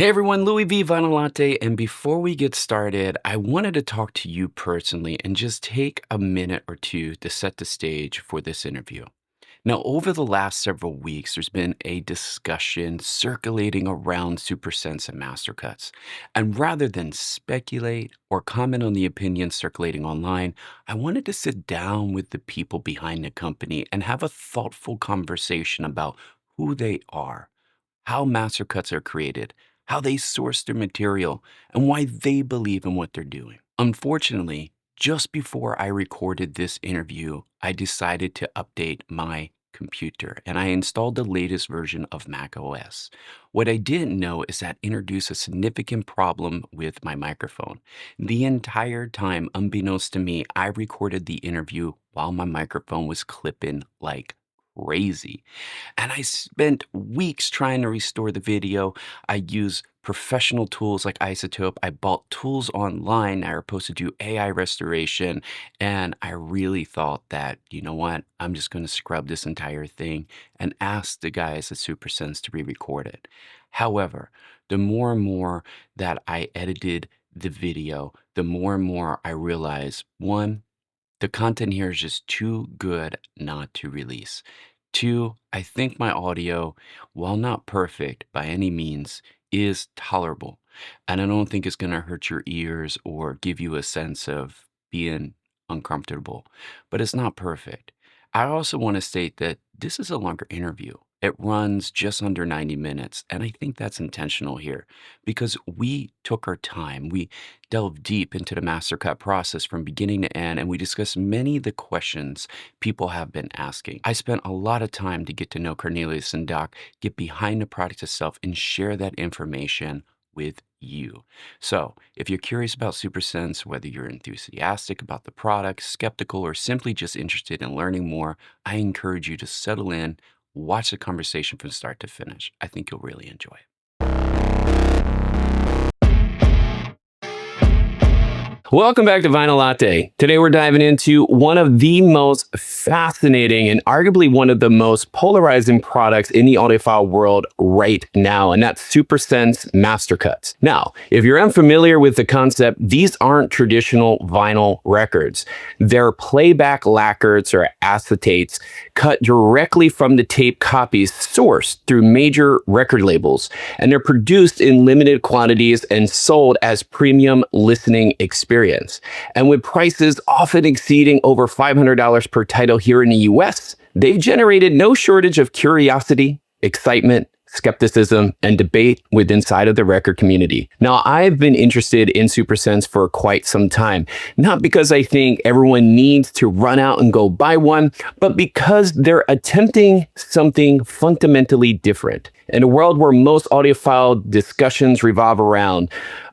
Hey everyone, Louis V. Vinyl Latte, and before we get started, I wanted to talk to you personally and just take a minute or two to set the stage for this interview. Now, over the last several weeks, there's been a discussion circulating around Supersense and Mastercuts. And rather than speculate or comment on the opinions circulating online, I wanted to sit down with the people behind the company and have a thoughtful conversation about who they are, how Mastercuts are created, how they source their material, and why they believe in what they're doing. Unfortunately, just before I recorded this interview, I decided to update my computer and I installed the latest version of Mac OS. What I didn't know is that introduced a significant problem with my microphone. The entire time, unbeknownst to me, I recorded the interview while my microphone was clipping like crazy. And I spent weeks trying to restore the video. I use professional tools like Isotope. I bought tools online that are supposed to do AI restoration. And I really thought that, you know what, I'm just going to scrub this entire thing and ask the guys at Supersense to re-record it. However, the more and more that I edited the video, the more and more I realized, one, the content here is just too good not to release. Two, I think my audio, while not perfect by any means, is tolerable. And I don't think it's going to hurt your ears or give you a sense of being uncomfortable, but it's not perfect. I also want to state that this is a longer interview. It runs just under 90 minutes. And I think that's intentional here because we took our time. We delved deep into the Mastercut process from beginning to end, and we discussed many of the questions people have been asking. I spent a lot of time to get to know Cornelius and Doc, get behind the product itself, and share that information with you. So if you're curious about Supersense, whether you're enthusiastic about the product, skeptical, or simply just interested in learning more, I encourage you to settle in, watch the conversation from start to finish. I think you'll really enjoy it. Welcome back to Vinyl Latte. Today we're diving into one of the most fascinating and arguably one of the most polarizing products in the audiophile world right now, and that's Supersense Mastercuts. Now, if you're unfamiliar with the concept, these aren't traditional vinyl records. They're playback lacquers or acetates cut directly from the tape copies sourced through major record labels, and they're produced in limited quantities and sold as premium listening experience. And with prices often exceeding over $500 per title here in the US, they've generated no shortage of curiosity, excitement, skepticism, and debate inside of the record community. Now, I've been interested in Supersense for quite some time, not because I think everyone needs to run out and go buy one, but because they're attempting something fundamentally different. In a world where most audiophile discussions revolve around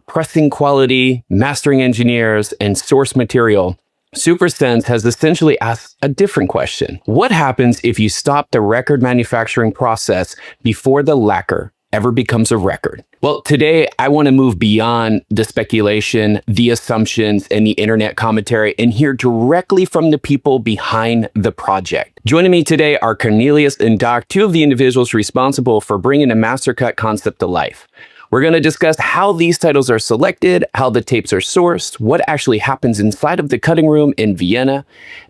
pressing quality, mastering engineers, and source material, Supersense has essentially asked a different question. What happens if you stop the record manufacturing process before the lacquer ever becomes a record? Well, today I want to move beyond the speculation, the assumptions, and the internet commentary and hear directly from the people behind the project. Joining me today are Cornelius and Doc, two of the individuals responsible for bringing the Mastercut concept to life. We're going to discuss how these titles are selected, how the tapes are sourced, what actually happens inside of the cutting room in Vienna,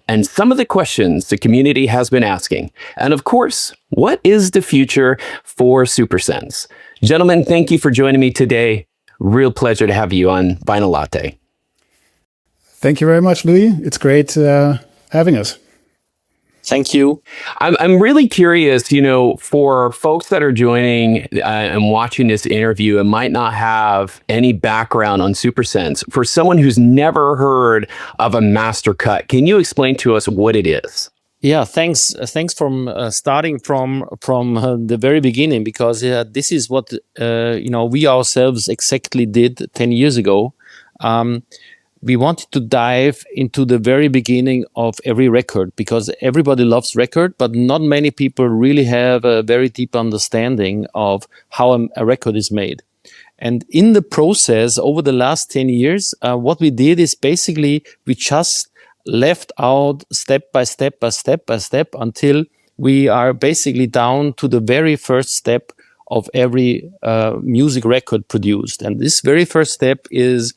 and some of the questions the community has been asking. And of course, what is the future for Supersense? Gentlemen, thank you for joining me today. Real pleasure to have you on Vinyl Latte. Thank you very much, Louis. It's great having us. Thank you. I'm really curious, for folks that are joining and watching this interview and might not have any background on Supersense, for someone who's never heard of a Mastercut, can you explain to us what it is? Yeah, thanks. Thanks from starting from the very beginning, because this is what we ourselves exactly did 10 years ago. We wanted to dive into the very beginning of every record, because everybody loves record, but not many people really have a very deep understanding of how a record is made. And in the process, over the last 10 years, what we did is basically we just left out step by step until we are basically down to the very first step of every music record produced. And this very first step is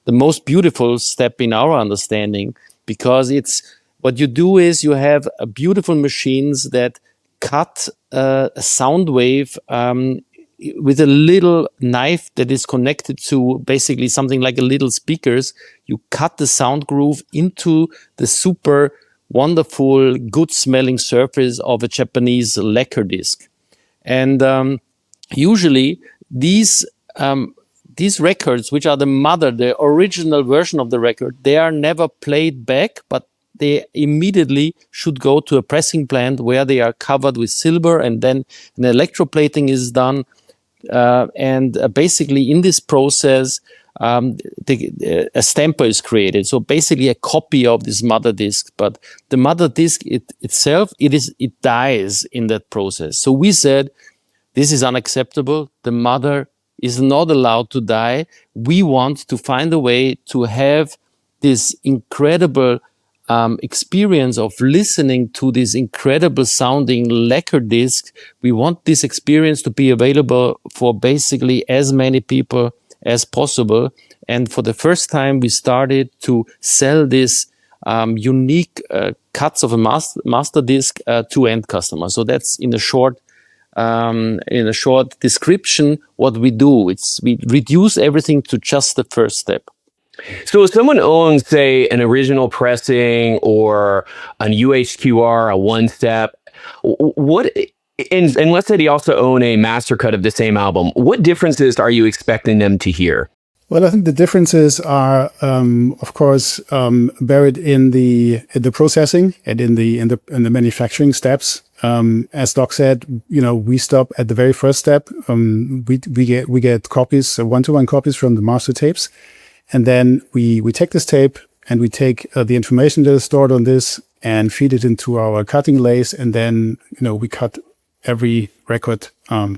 the most beautiful step in our understanding, because it's what you do is you have beautiful machines that cut a sound wave with a little knife that is connected to basically something like a little speakers. You cut the sound groove into the super wonderful, good smelling surface of a Japanese lacquer disc. And usually these records, which are the original version of the record, they are never played back, but they immediately should go to a pressing plant where they are covered with silver, and then an electroplating is done. Basically in this process, a stamper is created. So basically a copy of this mother disc, but the mother disc itself, it dies in that process. So we said, this is unacceptable. The mother is not allowed to die. We want to find a way to have this incredible experience of listening to this incredible sounding lacquer disc. We want this experience to be available for basically as many people as possible. And for the first time, we started to sell this unique cuts of a master disc to end customers. So that's in a short description what we do. We reduce everything to just the first step. So if someone owns, say, an original pressing or an UHQR, a one-step, and let's say they also own a master cut of the same album, what differences are you expecting them to hear? Well, I think the differences are, of course, buried in the processing and in the manufacturing steps. As Doc said, we stop at the very first step. We get copies, one-to-one copies from the master tapes, and then we take this tape and we take the information that is stored on this and feed it into our cutting lathe, and then we cut every record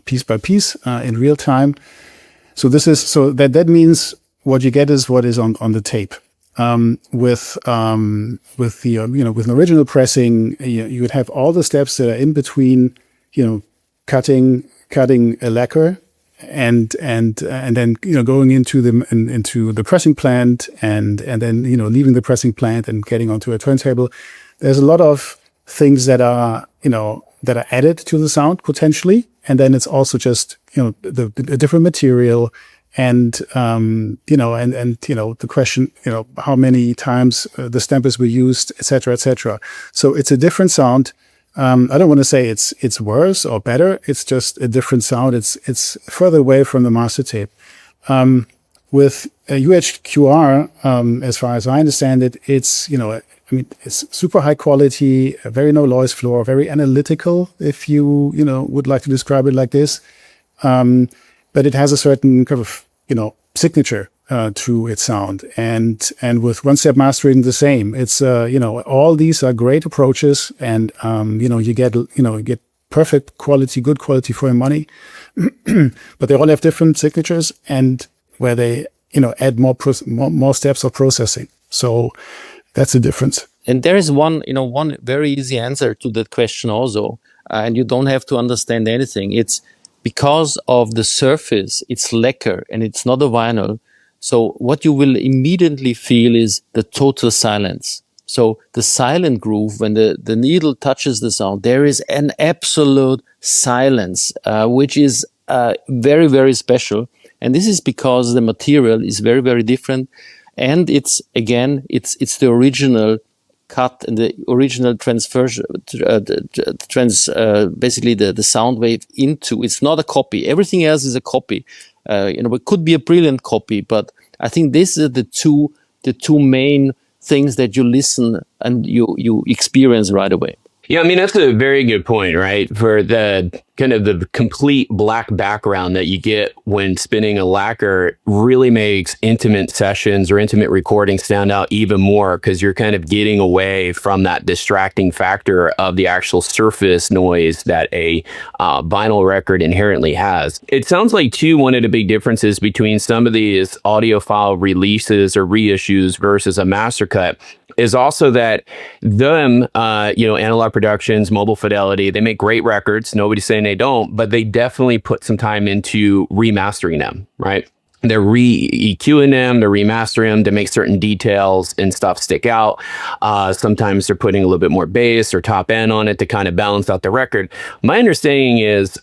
piece by piece in real time. So that means what you get is what is on the tape. With an original pressing, you would have all the steps that are in between, cutting a lacquer and then going into the pressing plant and then leaving the pressing plant and getting onto a turntable. There's a lot of things that are added to the sound potentially, and then it's also just the different material and the question how many times the stampers were used, etc., etc. So it's a different sound. I don't want to say it's worse or better. It's just a different sound. It's further away from the master tape. With UHQR, as far as I understand it, it's it's super high quality, very no noise floor, very analytical, if you would like to describe it like this. But it has a certain kind of signature to its sound, and with one-step mastering the same. It's all these are great approaches, and you get perfect quality, good quality for your money, but they all have different signatures, and where they add more steps of processing. So that's the difference. And there is one very easy answer to that question also, and you don't have to understand anything. It's because of the surface, it's lacquer and it's not a vinyl. So what you will immediately feel is the total silence. So the silent groove, when the needle touches the sound, there is an absolute silence, which is very, very special. And this is because the material is very, very different. And it's the original cut and the original basically the sound wave into. It's not a copy. Everything else is a copy. It could be a brilliant copy, but I think this is the two main things that you listen and you experience right away. Yeah, I mean, that's a very good point, right? For the kind of the complete black background that you get when spinning a lacquer really makes intimate sessions or intimate recordings stand out even more, because you're kind of getting away from that distracting factor of the actual surface noise that a vinyl record inherently has. It sounds like, too, one of the big differences between some of these audiophile releases or reissues versus a master cut is also that Analog Productions, Mobile Fidelity, they make great records. Nobody's saying and they don't, but they definitely put some time into remastering them, right? They're re-EQing them, they're remastering them to make certain details and stuff stick out. Sometimes they're putting a little bit more bass or top end on it to kind of balance out the record. My understanding is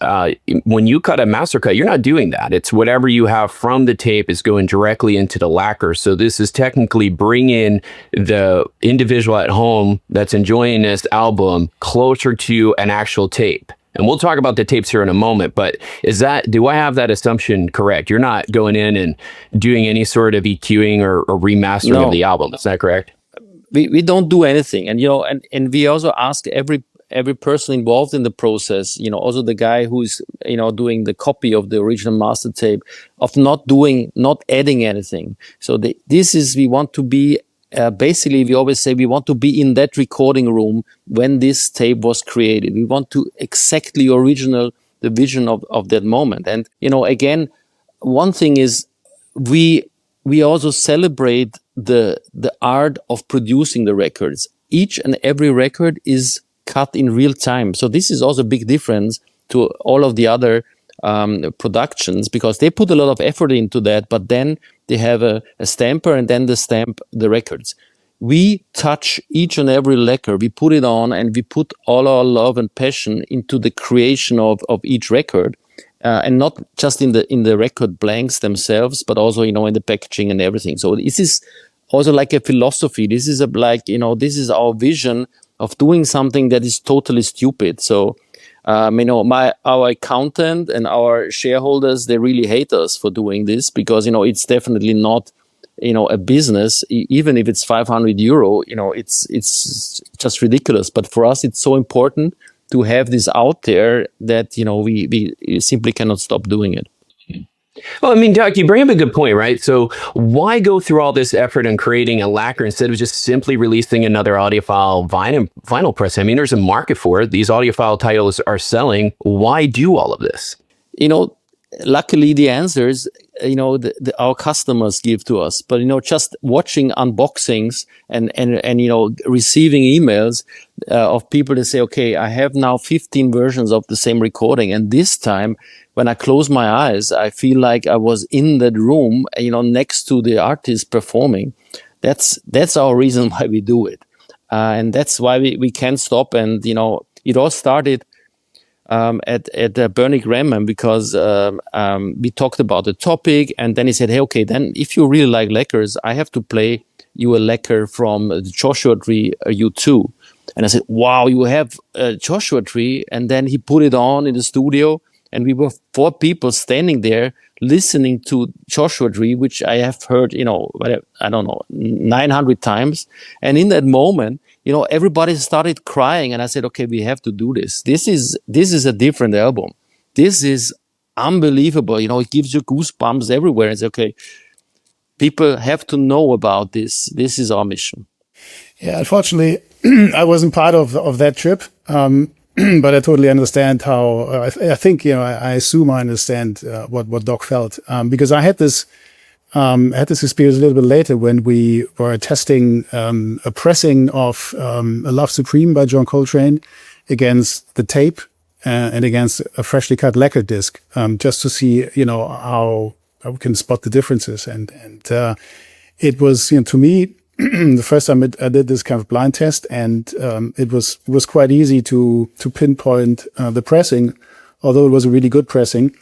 when you cut a master cut, you're not doing that. It's whatever you have from the tape is going directly into the lacquer. So this is technically bringing the individual at home that's enjoying this album closer to an actual tape. And we'll talk about the tapes here in a moment, but do I have that assumption correct? You're not going in and doing any sort of EQing or remastering of the album. Is that correct? We don't do anything. And, and we also ask every person involved in the process, also the guy who's, doing the copy of the original master tape, of not adding anything. So we want to be basically, we always say we want to be in that recording room when this tape was created. We want to exactly original the vision of that moment. And, again, one thing is we also celebrate the art of producing the records. Each and every record is cut in real time. So this is also a big difference to all of the other productions, because they put a lot of effort into that, but then they have a stamper and then they stamp the records. We touch each and every lacquer, we put it on, and we put all our love and passion into the creation of each record, and not just in the record blanks themselves, but also in the packaging and everything. So this is also like a philosophy. This is this is our vision of doing something that is totally stupid. So our accountant and our shareholders, they really hate us for doing this, because it's definitely not a business. Even if it's 500 euro, it's just ridiculous. But for us, it's so important to have this out there that we simply cannot stop doing it. Well, I mean, Doc, you bring up a good point, right? So why go through all this effort in creating a lacquer instead of just simply releasing another audiophile vinyl press? I mean, there's a market for it. These audiophile titles are selling. Why do all of this? Luckily, the answers, our customers give to us. But, just watching unboxings and receiving emails of people that say, okay, I have now 15 versions of the same recording. And this time, when I close my eyes, I feel like I was in that room, next to the artist performing. That's our reason why we do it. And that's why we can't stop. And, it all started at Bernie Graham, because we talked about the topic, and then he said, hey, okay, then if you really like lacquers, I have to play you a lacquer from the Joshua Tree U2. And I said, wow, you have a Joshua Tree? And then he put it on in the studio, and we were 4 people standing there listening to Joshua Tree, which I have heard, I don't know, 900 times. And in that moment, everybody started crying, and I said, okay, we have to do this. This is a different album. This is unbelievable. It gives you goosebumps everywhere. It's okay. People have to know about this. This is our mission. Yeah, unfortunately, I wasn't part of that trip. But I totally understand how, I think, I assume I understand what Doc felt. Because I had this experience a little bit later when we were testing a pressing of A Love Supreme by John Coltrane against the tape and against a freshly cut lacquer disc, just to see, how we can spot the differences. And it was, to me, the first time I did this kind of blind test, and it was quite easy to pinpoint the pressing, although it was a really good pressing.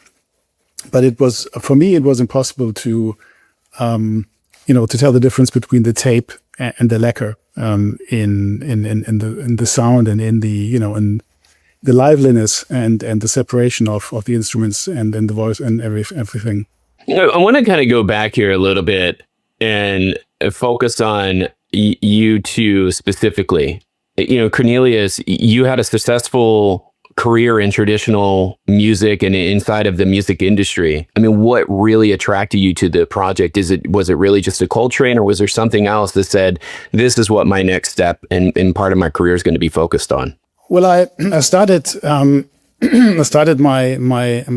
But for me, it was impossible to tell the difference between the tape and the lacquer in the sound and in the in the liveliness and the separation of the instruments and the voice and everything. I want to kind of go back here a little bit and focus on you two specifically. Cornelius, you had a successful career in traditional music and inside of the music industry. I mean, what really attracted you to the project? Was it really just a Coltrane, or was there something else that said, this is what my next step and part of my career is going to be focused on? Well, I started I started my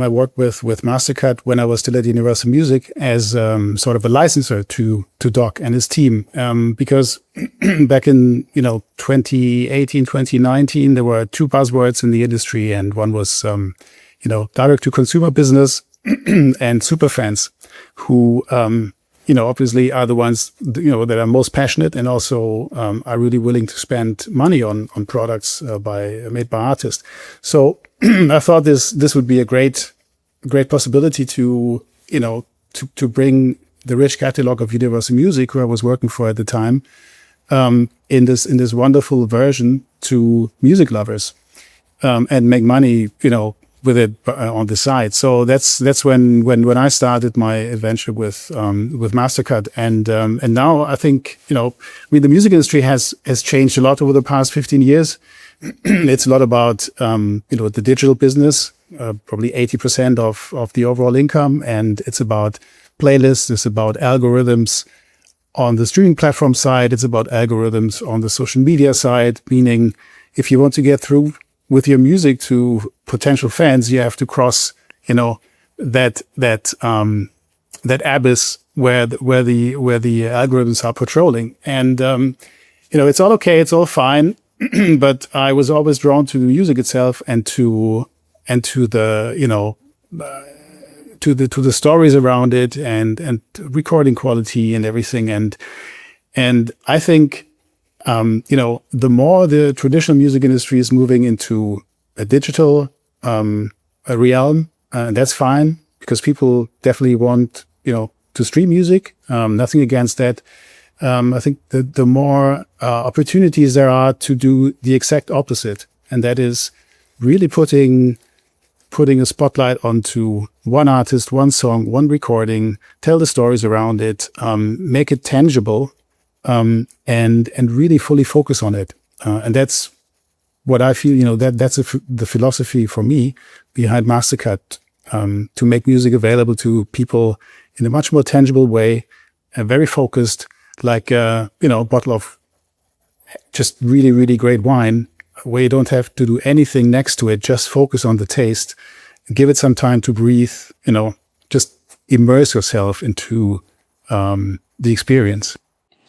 work with Mastercut when I was still at Universal Music as sort of a licenser to Doc and his team, because back in 2018, 2019, there were two buzzwords in the industry, and one was direct to consumer business and superfans, who obviously are the ones that are most passionate and also are really willing to spend money on products made by artists. So I thought this would be a great possibility to bring the rich catalog of Universal Music, who I was working for at the time, in this wonderful version to music lovers, and make money with it on the side. So that's when I started my adventure with Mastercut, and now I think the music industry has changed a lot over the past 15 years. It's a lot about the digital business, probably 80% of the overall income, and it's about playlists, it's about algorithms on the streaming platform side, it's about algorithms on the social media side, meaning if you want to get through with your music to potential fans, you have to cross, that abyss where the algorithms are patrolling. And it's all okay, it's all fine, but I was always drawn to the music itself and to the to the stories around it and recording quality and everything. And I think the more the traditional music industry is moving into a digital a realm, that's fine, because people definitely want to stream music. Nothing against that. I think the more opportunities there are to do the exact opposite, and that is really putting a spotlight onto one artist, one song, one recording, tell the stories around it, make it tangible. And really fully focus on it, and that's what I feel. That's the philosophy for me behind Mastercut, to make music available to people in a much more tangible way, very focused, like a bottle of just really, really great wine, where you don't have to do anything next to it. Just focus on the taste, give it some time to breathe. Just immerse yourself into the experience.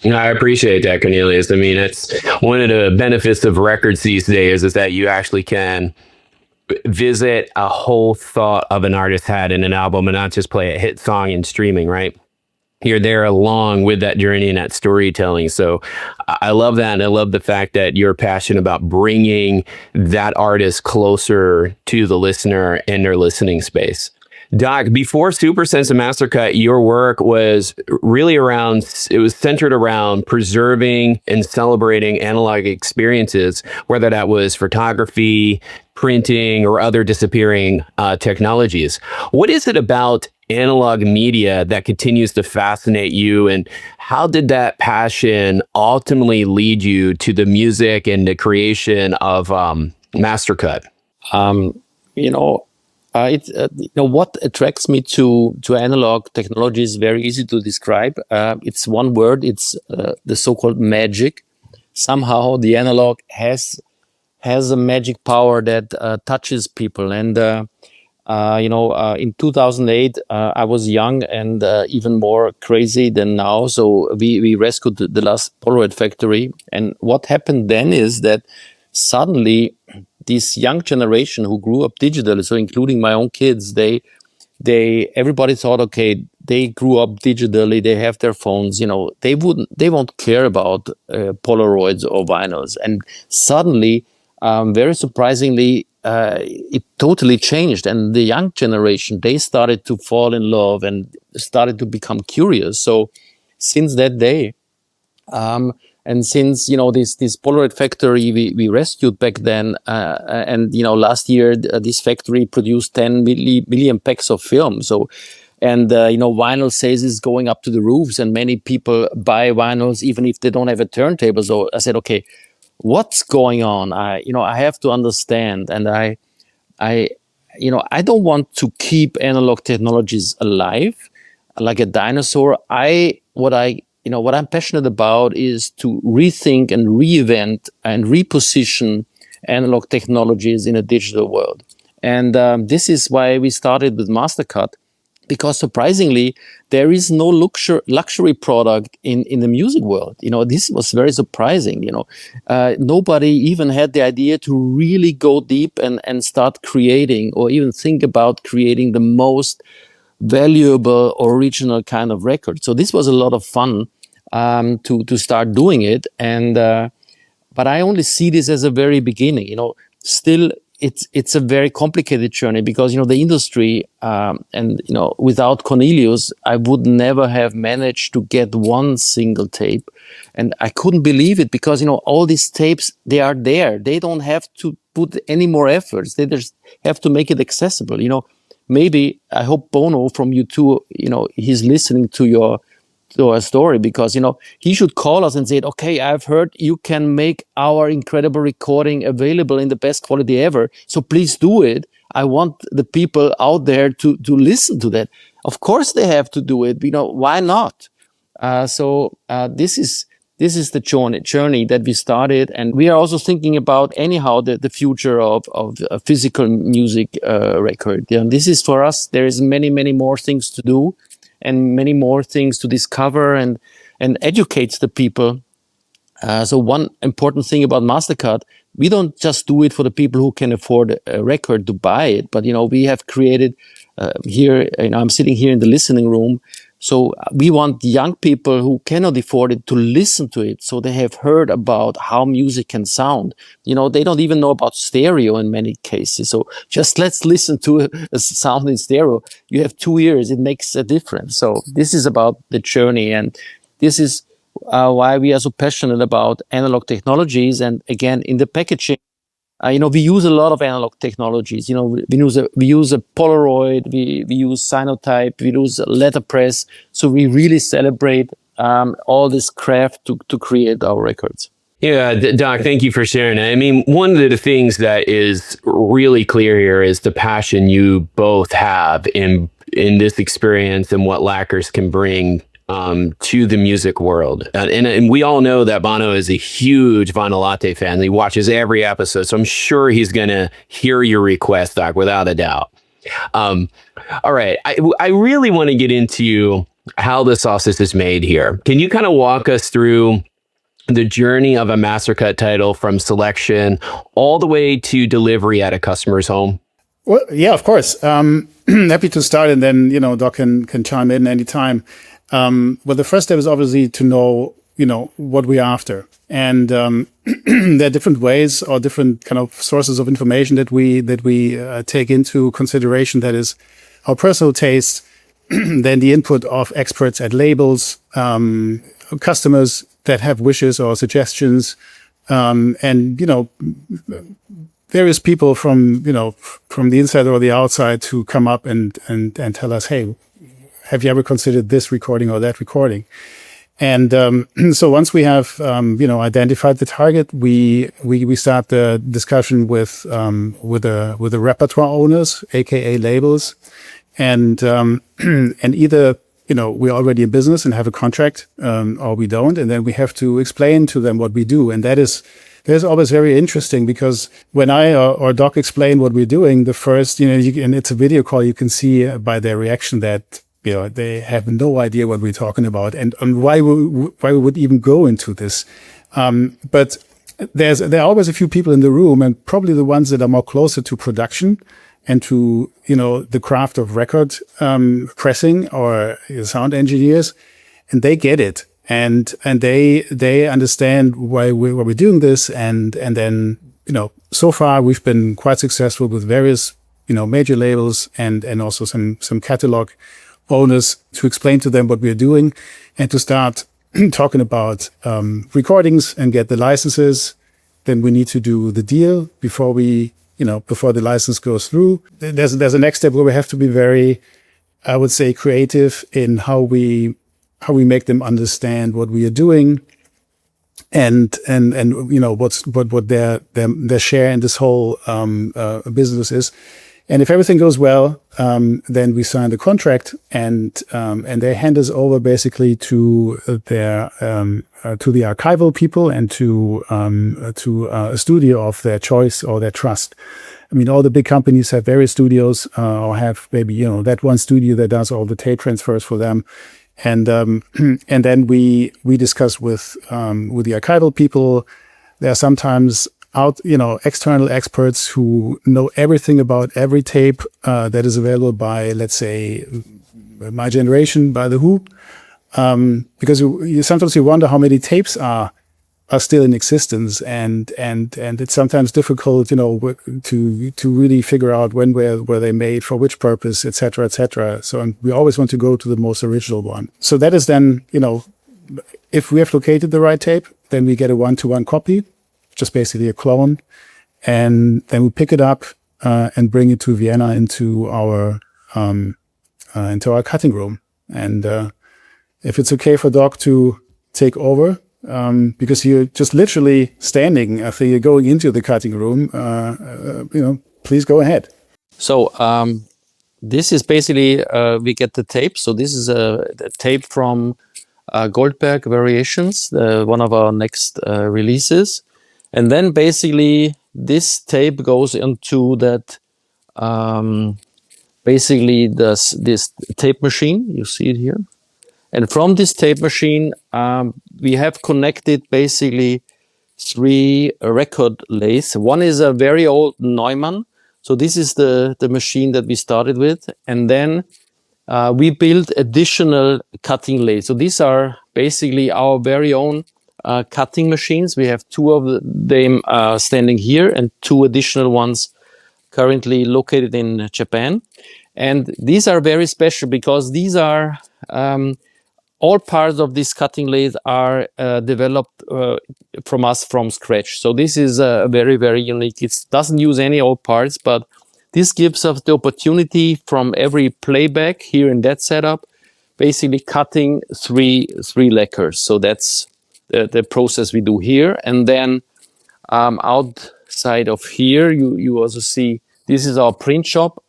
I appreciate that, Cornelius. I mean, it's one of the benefits of records these days is that you actually can visit a whole thought of an artist had in an album and not just play a hit song in streaming, right? You're there along with that journey and that storytelling. So I love that. And I love the fact that you're passionate about bringing that artist closer to the listener in their listening space. Doc, before Supersense and Mastercut, your work was really it was centered around preserving and celebrating analog experiences, whether that was photography, printing, or other disappearing technologies. What is it about analog media that continues to fascinate you, and how did that passion ultimately lead you to the music and the creation of Mastercut? What attracts me to analog technology is very easy to describe. It's one word. It's the so-called magic. Somehow the analog has a magic power that touches people. And in 2008, I was young and even more crazy than now. So we rescued the last Polaroid factory. And what happened then is that suddenly this young generation who grew up digitally, so including my own kids, everybody thought, okay, they grew up digitally, they have their phones, they won't care about Polaroids or vinyls. And suddenly, very surprisingly, it totally changed. And the young generation, they started to fall in love and started to become curious. So since that day, and since this Polaroid factory we rescued back then, and last year this factory produced 10 million packs of film. So, and vinyl sales is going up to the roofs, and many people buy vinyls even if they don't have a turntable. So I said, okay, what's going on? I have to understand, and I don't want to keep analog technologies alive like a dinosaur. What I'm passionate about is to rethink and reinvent and reposition analog technologies in a digital world. And this is why we started with Mastercut, because surprisingly, there is no luxury product in the music world. This was very surprising. Nobody even had the idea to really go deep and start creating, or even think about creating the most valuable original kind of record. So this was a lot of fun to start doing it. And but I only see this as a very beginning. Still, it's a very complicated journey, because the industry, and without Cornelius, I would never have managed to get one single tape. And I couldn't believe it, because all these tapes, they are there. They don't have to put any more efforts. They just have to make it accessible. Maybe I hope Bono from U2, he's listening to our story, because he should call us and say, okay, I've heard you can make our incredible recording available in the best quality ever, so please do it. I want the people out there to listen to that. Of course they have to do it. Why not? So this is the journey that we started, and we are also thinking about anyhow the future of a physical music record. This is for us. There is many more things to do, and many more things to discover and educate the people. So one important thing about Mastercard, we don't just do it for the people who can afford a record to buy it, but we have created here. I'm sitting here in the listening room. So we want young people who cannot afford it to listen to it, so they have heard about how music can sound. They don't even know about stereo in many cases. So just let's listen to a sound in stereo. You have 2 ears, it makes a difference. So this is about the journey, and this is why we are so passionate about analog technologies. And again, in the packaging, we use a lot of analog technologies. We use a Polaroid, we use Cyanotype, we use letterpress. So we really celebrate all this craft to create our records. Yeah, Doc, thank you for sharing it. I mean, one of the things that is really clear here is the passion you both have in this experience and what lacquers can bring to the music world. And we all know that Bono is a huge Vinyl Latte fan. He watches every episode, so I'm sure he's going to hear your request, Doc, without a doubt. All right. I really want to get into how the sausage is made here. Can you kind of walk us through the journey of a Mastercut title from selection all the way to delivery at a customer's home? Well, yeah, of course. Happy to start, and then, Doc can chime in anytime. Well, the first step is obviously to know, what we're after. And there are different ways or different kind of sources of information that we take into consideration. That is our personal taste, then the input of experts at labels, customers that have wishes or suggestions, and, various people from the inside or the outside to come up and tell us, hey, have you ever considered this recording or that recording? And so once we have identified the target, we start the discussion with the repertoire owners, aka labels, and either we're already in business and have a contract, or we don't, and then we have to explain to them what we do, and that is always very interesting, because when I or Doc explain what we're doing, the first and it's a video call, you can see by their reaction that they have no idea what we're talking about and why we would even go into this. But there are always a few people in the room, and probably the ones that are more closer to production and to, the craft of record pressing, or sound engineers, and they get it. And they understand why we're doing this. And then, so far we've been quite successful with various, major labels and also some catalog owners, to explain to them what we're doing and to start talking about recordings and get the licenses. Then we need to do the deal before before the license goes through. There's a next step where we have to be very, I would say, creative in how we make them understand what we are doing, and what their share in this whole business is. And if everything goes well, then we sign the contract, and they hand us over basically to their to the archival people and to a studio of their choice or their trust. I mean, all the big companies have various studios, or have maybe that one studio that does all the tape transfers for them, and and then we discuss with the archival people. There are sometimes external experts who know everything about every tape that is available by, let's say, My Generation by The Who, because you sometimes wonder how many tapes are still in existence, and it's sometimes difficult, to really figure out when were they made, for which purpose, etc., etc. So we always want to go to the most original one. So that is then, if we have located the right tape, then we get a 1-to-1 copy, just basically a clone, and then we pick it up and bring it to Vienna into our cutting room. And if it's okay for Doc to take over, because you're just literally standing after you're going into the cutting room, please go ahead. So this is basically we get the tape. So this is a tape from Goldberg Variations, one of our next releases. And then basically this tape goes into that, basically this tape machine. You see it here. And from this tape machine, we have connected basically 3 record lathes. One is a very old Neumann. So this is the machine that we started with. And then we built additional cutting lathes. So these are basically our very own cutting machines. We have 2 of them standing here and 2 additional ones currently located in Japan. And these are very special because these are all parts of this cutting lathe are developed from us from scratch. So this is very, very unique. It doesn't use any old parts, but this gives us the opportunity from every playback here in that setup, basically cutting three lacquers. So that's the process we do here. And then outside of here, you also see this is our print shop.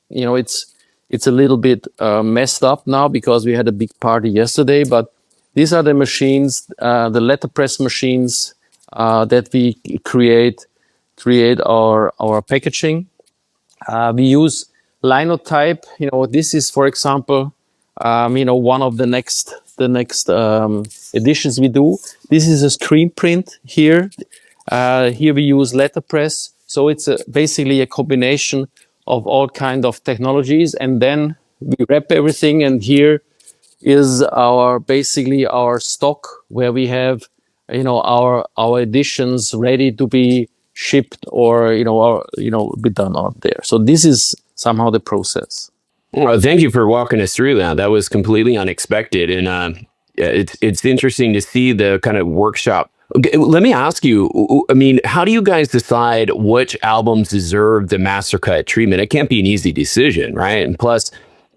It's a little bit messed up now because we had a big party yesterday, but these are the machines, the letterpress machines that we create our packaging. We use linotype. This is, for example, one of the next editions we do. This is a screen print here. Here we use letterpress. So it's basically a combination of all kind of technologies, and then we wrap everything. And here is basically our stock where we have our editions ready to be shipped or be done out there. So this is somehow the process. Well, thank you for walking us through that. That was completely unexpected, and it's interesting to see the kind of workshop. Okay, let me ask you, I mean, how do you guys decide which albums deserve the Mastercut treatment? It can't be an easy decision, right? And plus,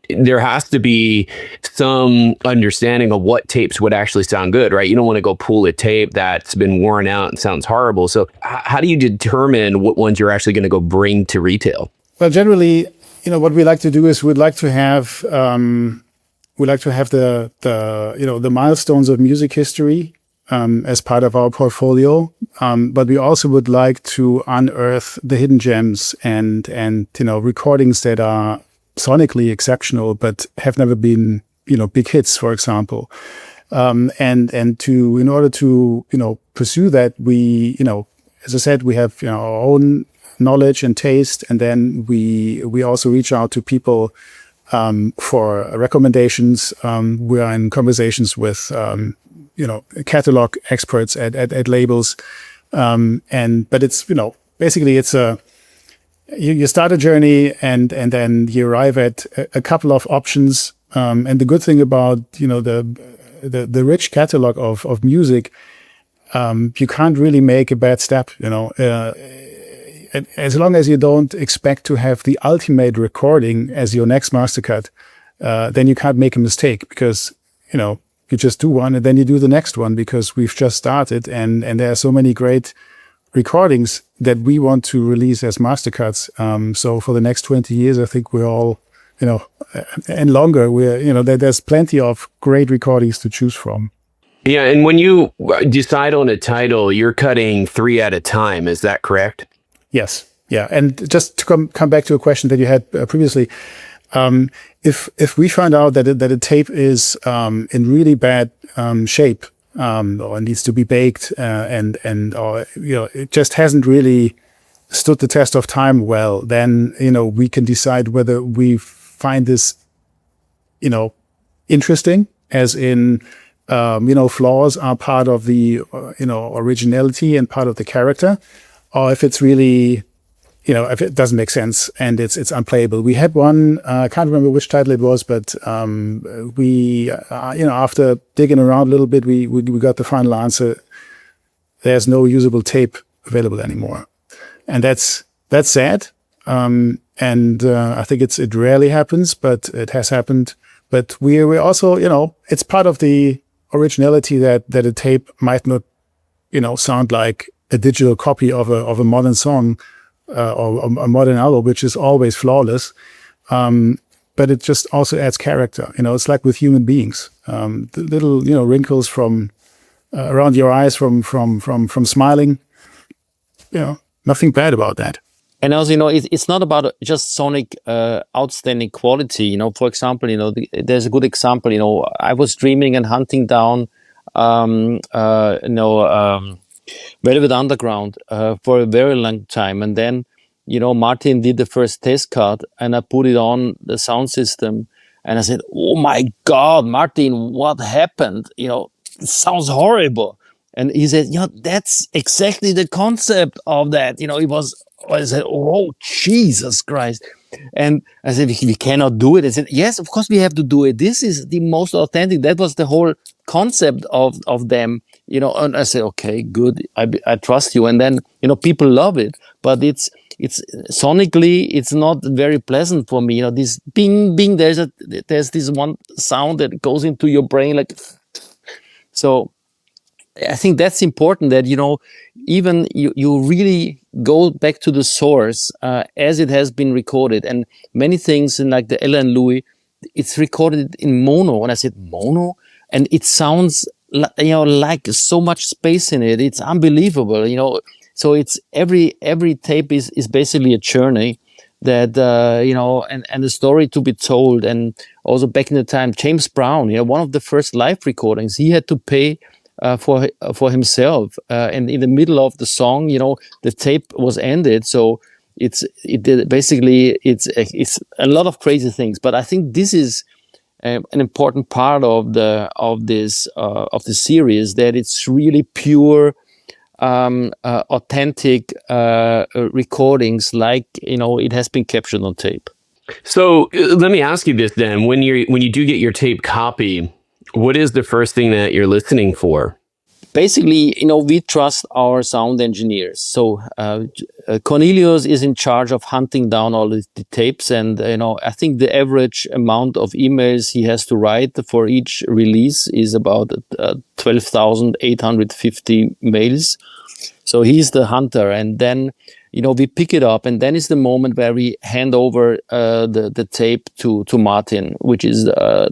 there has to be some understanding of what tapes would actually sound good, right? You don't want to go pull a tape that's been worn out and sounds horrible. So how do you determine what ones you're actually going to go bring to retail? Well, generally, what we like to do is we'd like to have the milestones of music history as part of our portfolio, but we also would like to unearth the hidden gems and recordings that are sonically exceptional but have never been big hits, for example. In order to pursue that, we as I said, we have our own knowledge and taste, and then we also reach out to people for recommendations. We are in conversations with catalog experts at labels, but it's basically it's you start a journey and then you arrive at a couple of options. And the good thing about the rich catalog of music, you can't really make a bad step. As long as you don't expect to have the ultimate recording as your next Mastercut, then you can't make a mistake, because you just do one and then you do the next one, because we've just started and there are so many great recordings that we want to release as Mastercuts. So for the next 20 years, I think we're all, and longer, there's plenty of great recordings to choose from. Yeah, and when you decide on a title, you're cutting 3 at a time. Is that correct? Yes. Yeah. And just to come back to a question that you had previously, if we find out that a tape is in really bad shape, or needs to be baked, or it just hasn't really stood the test of time well, then we can decide whether we find this interesting, as in flaws are part of the originality and part of the character, or if it's really if it doesn't make sense and it's unplayable. We had one, I can't remember which title it was, but we after digging around a little bit, we got the final answer: there's no usable tape available anymore, and that's sad. And I think it rarely happens, but it has happened. But we also, it's part of the originality that a tape might not, sound like a digital copy of a modern song or a modern album, which is always flawless. But it just also adds character. It's like with human beings, the little, wrinkles from around your eyes from smiling. Nothing bad about that. And also, it's not about just sonic outstanding quality. For example, there's a good example. I was dreaming and hunting down, Velvet Underground for a very long time, and then Martin did the first test cut, and I put it on the sound system, and I said, "Oh my God, Martin, what happened? It sounds horrible." And he said, "That's exactly the concept of that." I said, "Oh, Jesus Christ." And I said, "We cannot do it." I said, "Yes, of course we have to do it. This is the most authentic." That was the whole concept of them, and I said, "Okay, good. I trust you." And then, people love it, but it's sonically, it's not very pleasant for me. This bing, bing, there's this one sound that goes into your brain like, so I think that's important, that, even you really go back to the source as it has been recorded. And many things in like the Ella and Louis, it's recorded in mono. And I said, mono? And it sounds like so much space in it. It's unbelievable, So it's every tape is basically a journey that, and a story to be told. And also back in the time, James Brown, one of the first live recordings, he had to pay for himself, and in the middle of the song, the tape was ended. So it's a lot of crazy things. But I think this is an important part of this series, that it's really pure, authentic recordings, like it has been captured on tape. So let me ask you this then: when you do get your tape copy, what is the first thing that you're listening for? Basically, we trust our sound engineers. So Cornelius is in charge of hunting down all the tapes, and I think the average amount of emails he has to write for each release is about 12,850 mails. So he's the hunter, and then we pick it up, and then is the moment where we hand over the tape to Martin, which is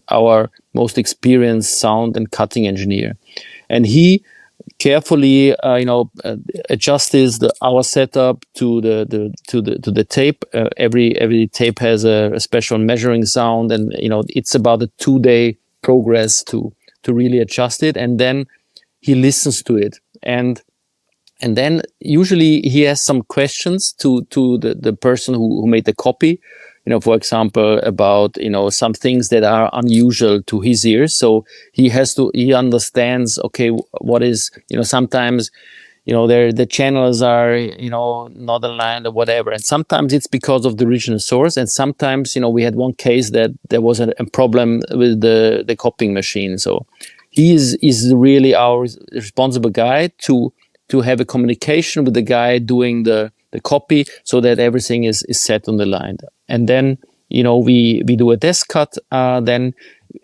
our most experienced sound and cutting engineer, and he carefully adjusts our setup to the tape. Every tape has a special measuring sound, and it's about a 2-day progress to really adjust it, and then he listens to it, and then usually he has some questions to the person who made the copy, for example, about, some things that are unusual to his ears. So he understands, okay, what is, sometimes, the channels are, not aligned or whatever. And sometimes it's because of the original source. And sometimes, we had one case that there was a problem with the copying machine. So he is really our responsible guy to have a communication with the guy doing the copy, so that everything is set on the line. And then we do a desk cut, then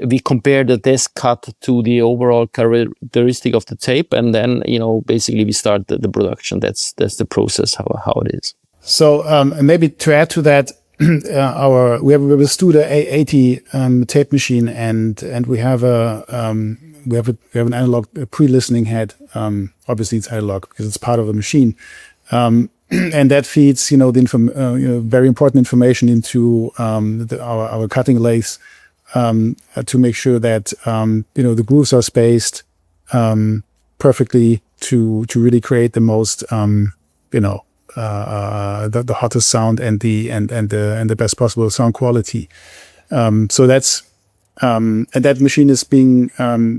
we compare the desk cut to the overall characteristic of the tape, and then basically we start the production. That's the process how it is. So maybe to add to that, we have a Studer A80 tape machine, and we have an analog pre-listening head. Obviously, it's analog because it's part of the machine, and that feeds the very important information into our cutting lathes to make sure that the grooves are spaced perfectly to really create the most the hottest sound and the best possible sound quality. So that's and that machine is being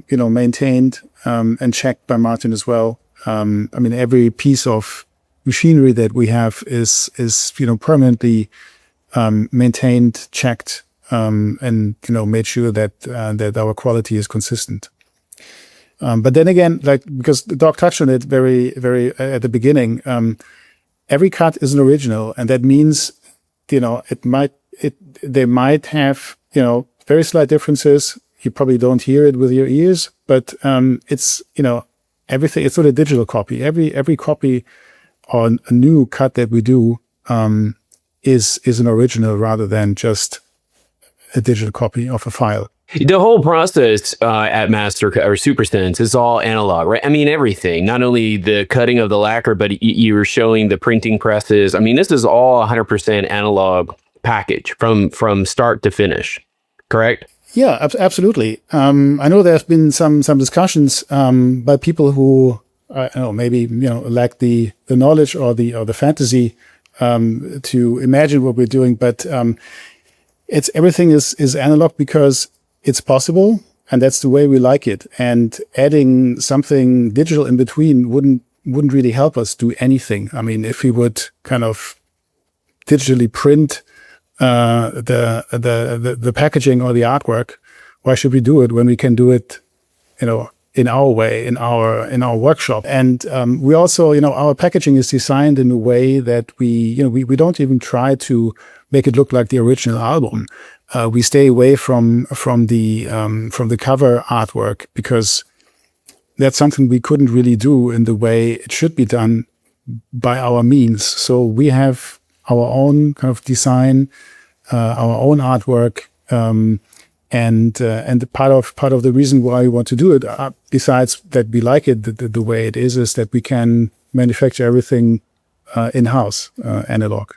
maintained and checked by Martin as well. Every piece of machinery that we have is permanently maintained, checked, and made sure that our quality is consistent. But then again, because Doc touched on it very at the beginning, every cut is an original, and that means they might have very slight differences. You probably don't hear it with your ears, but it's everything. It's not a digital copy. Every copy on a new cut that we do is an original rather than just a digital copy of a file. The whole process at Mastercut or Supersense is all analog, right? Everything, not only the cutting of the lacquer, but you were showing the printing presses. This is all 100% analog package from start to finish, correct? Yeah, absolutely. I know there's been some discussions by people who maybe lack the knowledge or the fantasy to imagine what we're doing, but it's everything is analog because it's possible, and that's the way we like it. And adding something digital in between wouldn't really help us do anything. If we would kind of digitally print the packaging or the artwork, why should we do it when we can do it, in our way, in our workshop? And we also, our packaging is designed in a way that we don't even try to make it look like the original album. We stay away from the cover artwork because that's something we couldn't really do in the way it should be done by our means. So we have our own kind of design, our own artwork, and part of the reason why we want to do it, besides that we like it the way it is that we can manufacture everything in-house, analog.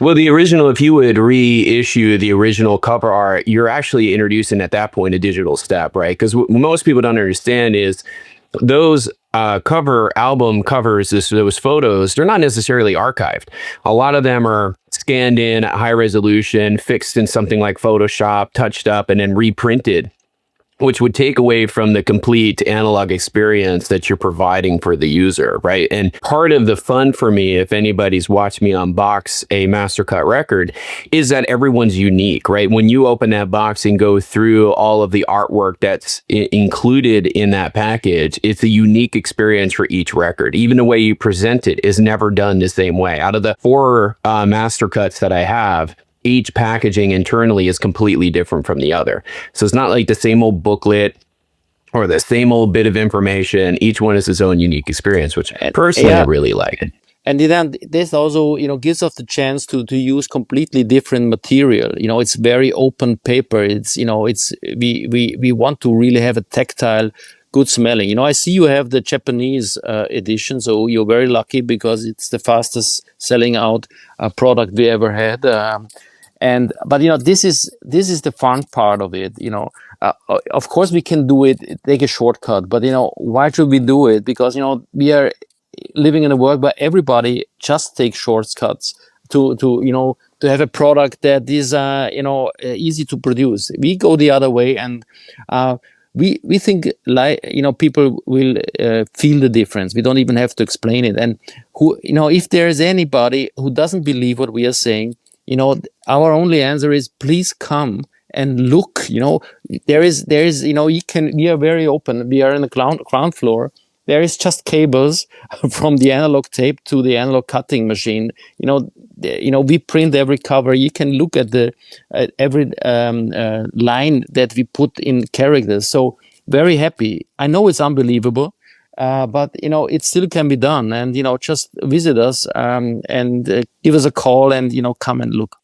Well, the original, if you would reissue the original cover art, you're actually introducing at that point a digital step, right? Because what most people don't understand is those album covers, those photos, they're not necessarily archived. A lot of them are scanned in at high resolution, fixed in something like Photoshop, touched up, and then reprinted, which would take away from the complete analog experience that you're providing for the user, right? And part of the fun for me, if anybody's watched me unbox a Mastercut record, is that everyone's unique, right? When you open that box and go through all of the artwork that's included in that package, it's a unique experience for each record. Even the way you present it is never done the same way. Out of the 4 Mastercuts that I have, each packaging internally is completely different from the other. So it's not like the same old booklet or the same old bit of information. Each one is its own unique experience, which personally I really like it. And then this also, gives us the chance to use completely different material. It's very open paper. It's, we want to really have a tactile, good smelling. I see you have the Japanese edition, so you're very lucky because it's the fastest selling out product we ever had. But this is the fun part of it. Of course we can do it, take a shortcut, but why should we do it? Because we are living in a world where everybody just takes shortcuts to have a product that is easy to produce. We go the other way, and we think people will feel the difference. We don't even have to explain it. And if there is anybody who doesn't believe what we are saying, our only answer is please come and look. We are very open. We are in the ground floor, there is just cables from the analog tape to the analog cutting machine. We print every cover. You can look at every line that we put in characters. So very happy. I know it's unbelievable, but it still can be done. And just visit us and give us a call and come and look.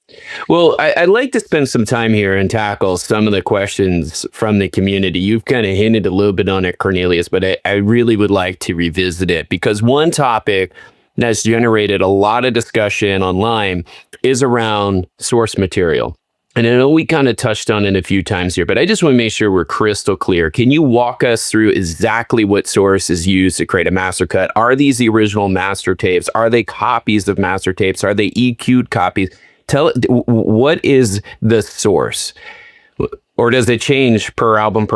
Well, I'd like to spend some time here and tackle some of the questions from the community. You've kind of hinted a little bit on it, Cornelius, but I really would like to revisit it, because one topic that's generated a lot of discussion online is around source material. And I know we kind of touched on it a few times here, but I just want to make sure we're crystal clear. Can you walk us through exactly what source is used to create a master cut? Are these the original master tapes? Are they copies of master tapes? Are they EQ'd copies? What is the source? Or does it change per album?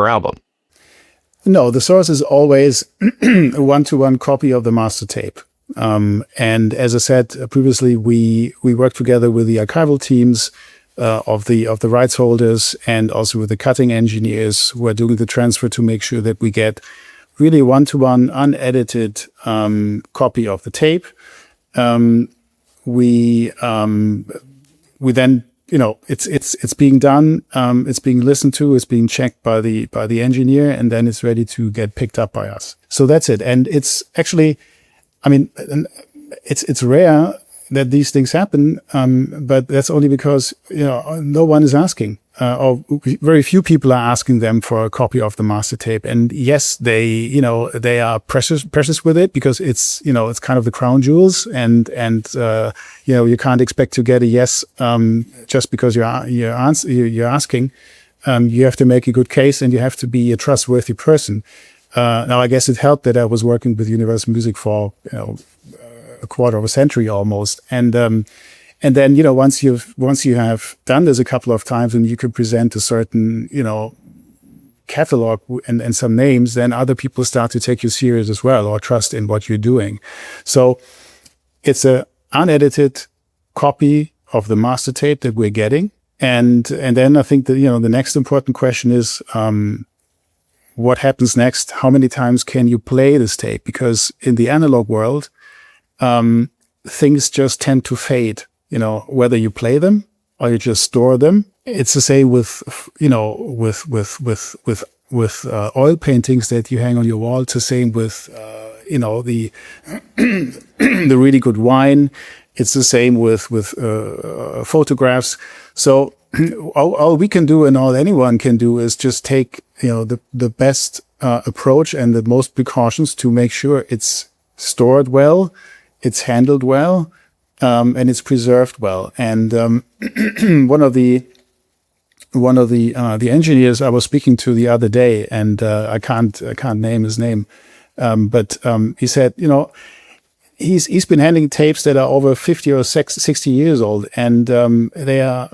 No, the source is always a one-to-one copy of the master tape. And as I said previously, we work together with the archival teams of the rights holders, and also with the cutting engineers who are doing the transfer, to make sure that we get really one-to-one unedited copy of the tape. We then, it's being done, it's being listened to, it's being checked by the engineer, and then it's ready to get picked up by us. So that's it. And it's actually, it's rare that these things happen, but that's only because no one is asking, or very few people are asking them for a copy of the master tape. And yes, they are precious with it, because it's it's kind of the crown jewels, and you can't expect to get a yes just because you're asking. You have to make a good case, and you have to be a trustworthy person. Now, I guess it helped that I was working with Universal Music for a quarter of a century almost, and then once you have done this a couple of times, and you can present a certain catalog and some names, then other people start to take you serious as well, or trust in what you're doing. So it's a unedited copy of the master tape that we're getting, and then I think that the next important question is, what happens next? How many times can you play this tape? Because in the analog world, things just tend to fade, whether you play them or you just store them. It's the same with oil paintings that you hang on your wall. It's the same with, the the really good wine. It's the same with photographs. So all we can do, and all anyone can do, is just take, the best approach and the most precautions to make sure it's stored well, it's handled well, and it's preserved well. And one of the engineers I was speaking to the other day, and I can't name his name, but he said, he's been handling tapes that are over 50 or 60 years old, and they are,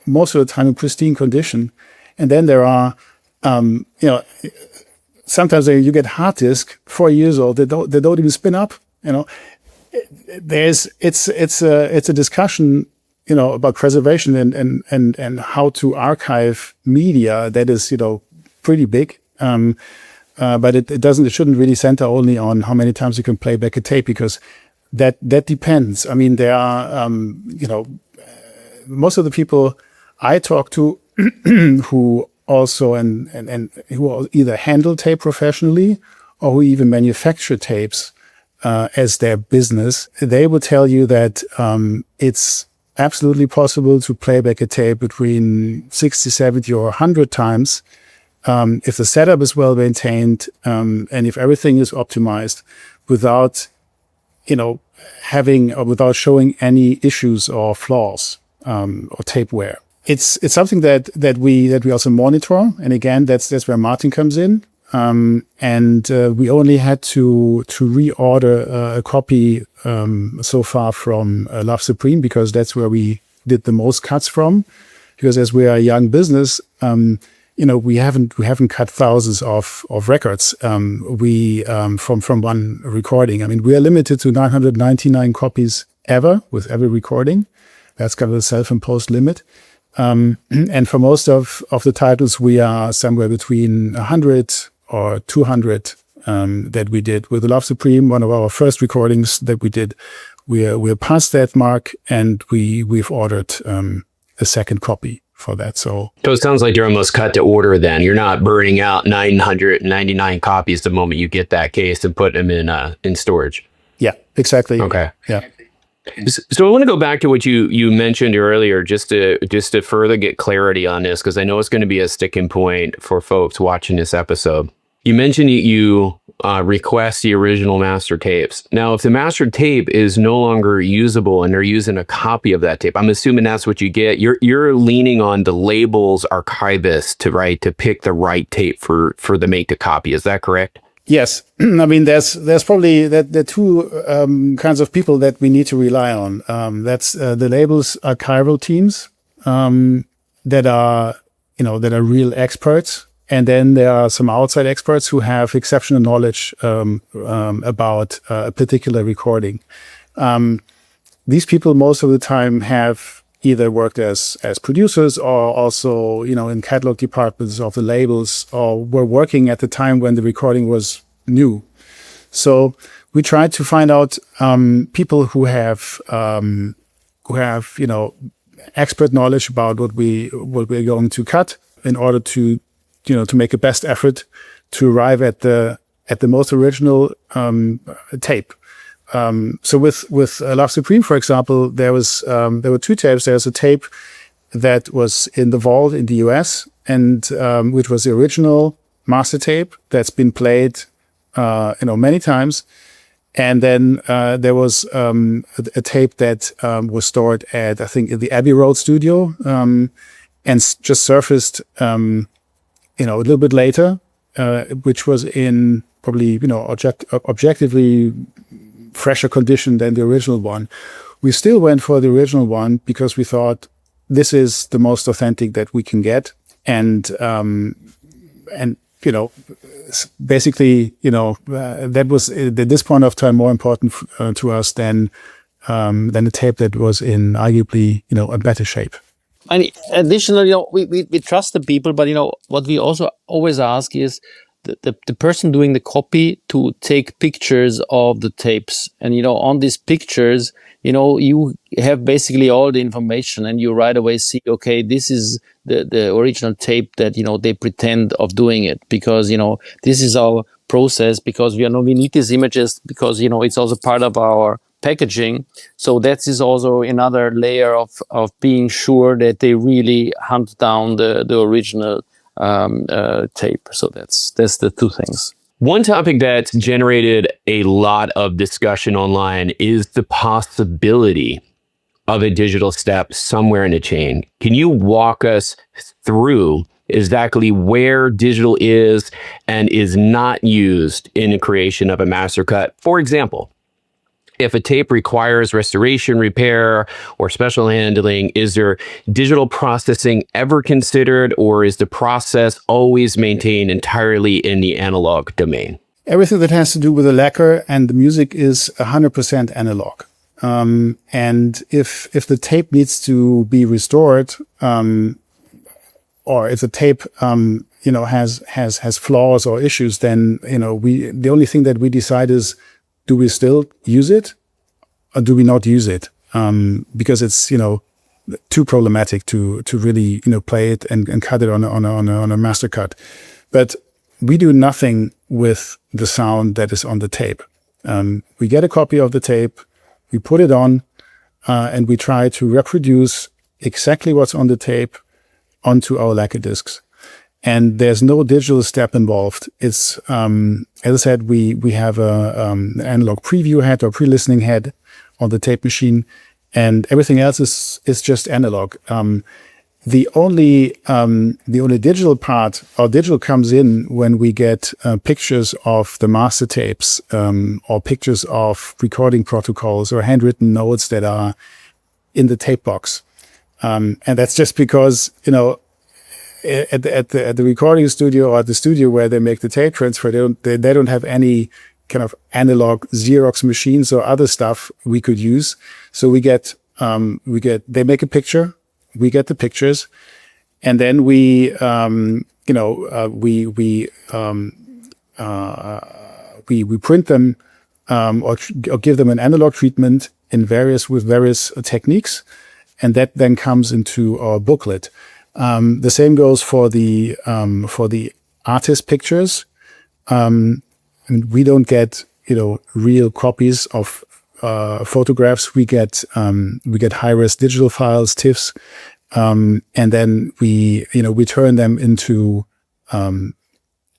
most of the time in pristine condition. And then there are, sometimes you get hard disk 4 years old. They don't even spin up. It's a discussion, about preservation and how to archive media that is, pretty big. But it shouldn't really center only on how many times you can play back a tape, because that depends. I mean, there are, most of the people I talk to who also and who either handle tape professionally, or who even manufacture tapes as their business, they will tell you that it's absolutely possible to play back a tape between 60, 70, or 100 times if the setup is well maintained, and if everything is optimized, without without showing any issues or flaws or tape wear. It's something that we also monitor, and again, that's where Martin comes in. And we only had to reorder a copy so far from Love Supreme, because that's where we did the most cuts from. Because as we are a young business, we haven't cut thousands of records. From one recording. I mean, we are limited to 999 copies ever with every recording. That's kind of a self-imposed limit. And for most of the titles, we are somewhere between 100 or 200 that we did with Love Supreme, one of our first recordings that we did. We're past that mark, and we've ordered a second copy for that. So it sounds like you're almost cut to order then. You're not burning out 999 copies the moment you get that case and put them in storage. yeah, exactly. Okay. Yeah. So I want to go back to what you mentioned earlier, just to further get clarity on this, because I know it's going to be a sticking point for folks watching this episode. You mentioned you request the original master tapes. Now, if the master tape is no longer usable and they're using a copy of that tape, I'm assuming that's what you get. You're leaning on the label's archivist to pick the right tape for the make to copy. Is that correct? Yes, I mean there's probably there are two kinds of people that we need to rely on. That's the label's archival teams that are real experts, and then there are some outside experts who have exceptional knowledge about a particular recording. These people most of the time have either worked as producers or also, in catalog departments of the labels, or were working at the time when the recording was new. So we tried to find out people who have expert knowledge about what we're going to cut, in order to make a best effort to arrive at the most original tape. So with Love Supreme, for example, there were two tapes. There's a tape that was in the vault in the US, and which was the original master tape that's been played many times. And then there was a tape that was stored at, I think, in the Abbey Road studio, and just surfaced a little bit later, which was in probably objectively fresher condition than the original one. We still went for the original one because we thought this is the most authentic that we can get, and basically, that was at this point of time more important to us than a tape that was in arguably a better shape. And additionally, we trust the people, but what we also always ask is the person doing the copy to take pictures of the tapes, and on these pictures, you have basically all the information, and you right away see, okay, this is the original tape that they pretend of doing it, because this is our process, because we need these images, because it's also part of our packaging. So that is also another layer of being sure that they really hunt down the original tape. So that's the two things. One topic that's generated a lot of discussion online is the possibility of a digital step somewhere in the chain. Can you walk us through exactly where digital is and is not used in the creation of a master cut? For example, if a tape requires restoration, repair, or special handling, is there digital processing ever considered, or is the process always maintained entirely in the analog domain? Everything that has to do with the lacquer and the music is 100% analog. And if the tape needs to be restored, or if the tape has flaws or issues, then the only thing that we decide is, do we still use it or do we not use it? Because it's too problematic to really play it and cut it on a master cut. But we do nothing with the sound that is on the tape. We get a copy of the tape, we put it on, and we try to reproduce exactly what's on the tape onto our lacquer discs. And there's no digital step involved. It's, as I said, we have an analog preview head or pre-listening head on the tape machine, and everything else is just analog. The only digital part, or digital, comes in when we get pictures of the master tapes, or pictures of recording protocols or handwritten notes that are in the tape box. And that's just because, at the recording studio or at the studio where they make the tape transfer, they don't have any kind of analog Xerox machines or other stuff we could use. So they make a picture, we get the pictures, and then we we print them or give them an analog treatment with various techniques, and that then comes into our booklet. The same goes for the artist pictures. And we don't get real copies of photographs. We get high-res digital files, TIFFs, and then we turn them into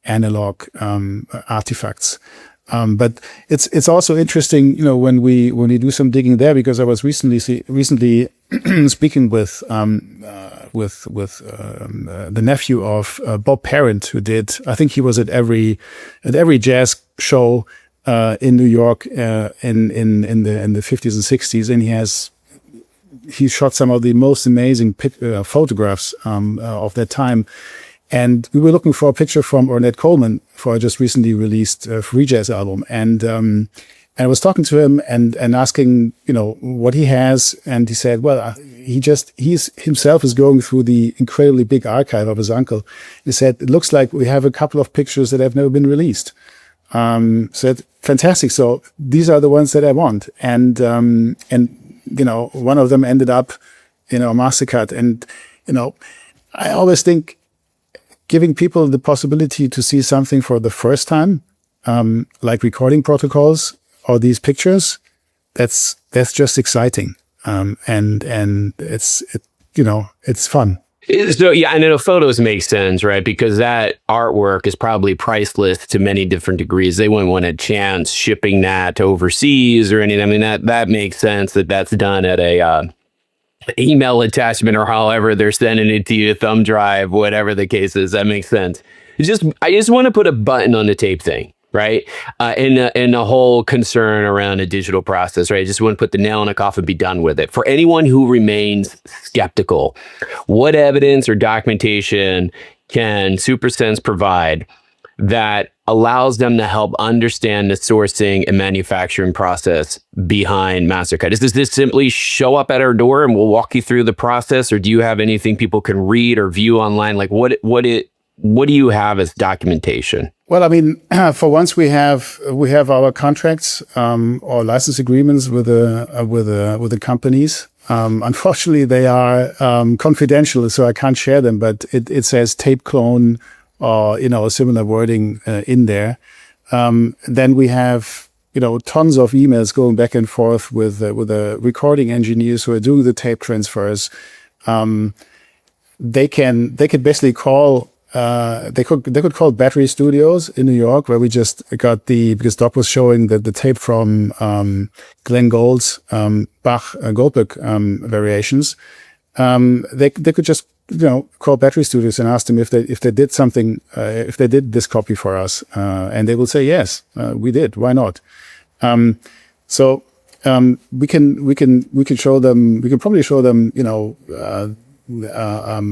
analog artifacts. But it's also interesting, when we do some digging there, because I was recently speaking with the nephew of Bob Parent, who did, I think he was at every jazz show in New York in the 50s and 60s, and he shot some of the most amazing photographs of that time. And we were looking for a picture from Ornette Coleman for a just recently released free jazz album. And I was talking to him and asking, what he has. And he said, well, he himself is going through the incredibly big archive of his uncle. He said, it looks like we have a couple of pictures that have never been released. Said, fantastic. So these are the ones that I want. And one of them ended up, a Mastercut. And, I always think, giving people the possibility to see something for the first time, like recording protocols or these pictures, that's just exciting, and it's fun. So yeah, I know photos make sense, right? Because that artwork is probably priceless to many different degrees. They wouldn't want a chance shipping that to overseas or anything. I mean, that makes sense that's done at a email attachment or however they're sending it to you, thumb drive, whatever the case is. That makes sense. I just want to put a button on the tape thing, right? In the whole concern around a digital process, right? I just want to put the nail in the coffin and be done with it. For anyone who remains skeptical, what evidence or documentation can Supersense provide that allows them to help understand the sourcing and manufacturing process behind Mastercut? Does this simply show up at our door and we'll walk you through the process, or do you have anything people can read or view online? Like what do you have as documentation? Well, I mean, for once we have our contracts or license agreements with the companies. Unfortunately, they are confidential, so I can't share them. But it says tape clone or similar wording in there. Then we have tons of emails going back and forth with the recording engineers who are doing the tape transfers. They could basically call. They could call Battery Studios in New York, where we just got because Doc was showing the tape from Glenn Gould's Bach Goldberg variations. They could just call Battery Studios and ask them if they did something, if they did this copy for us, and they will say yes, we did. Why not? So we can show them. We can probably show them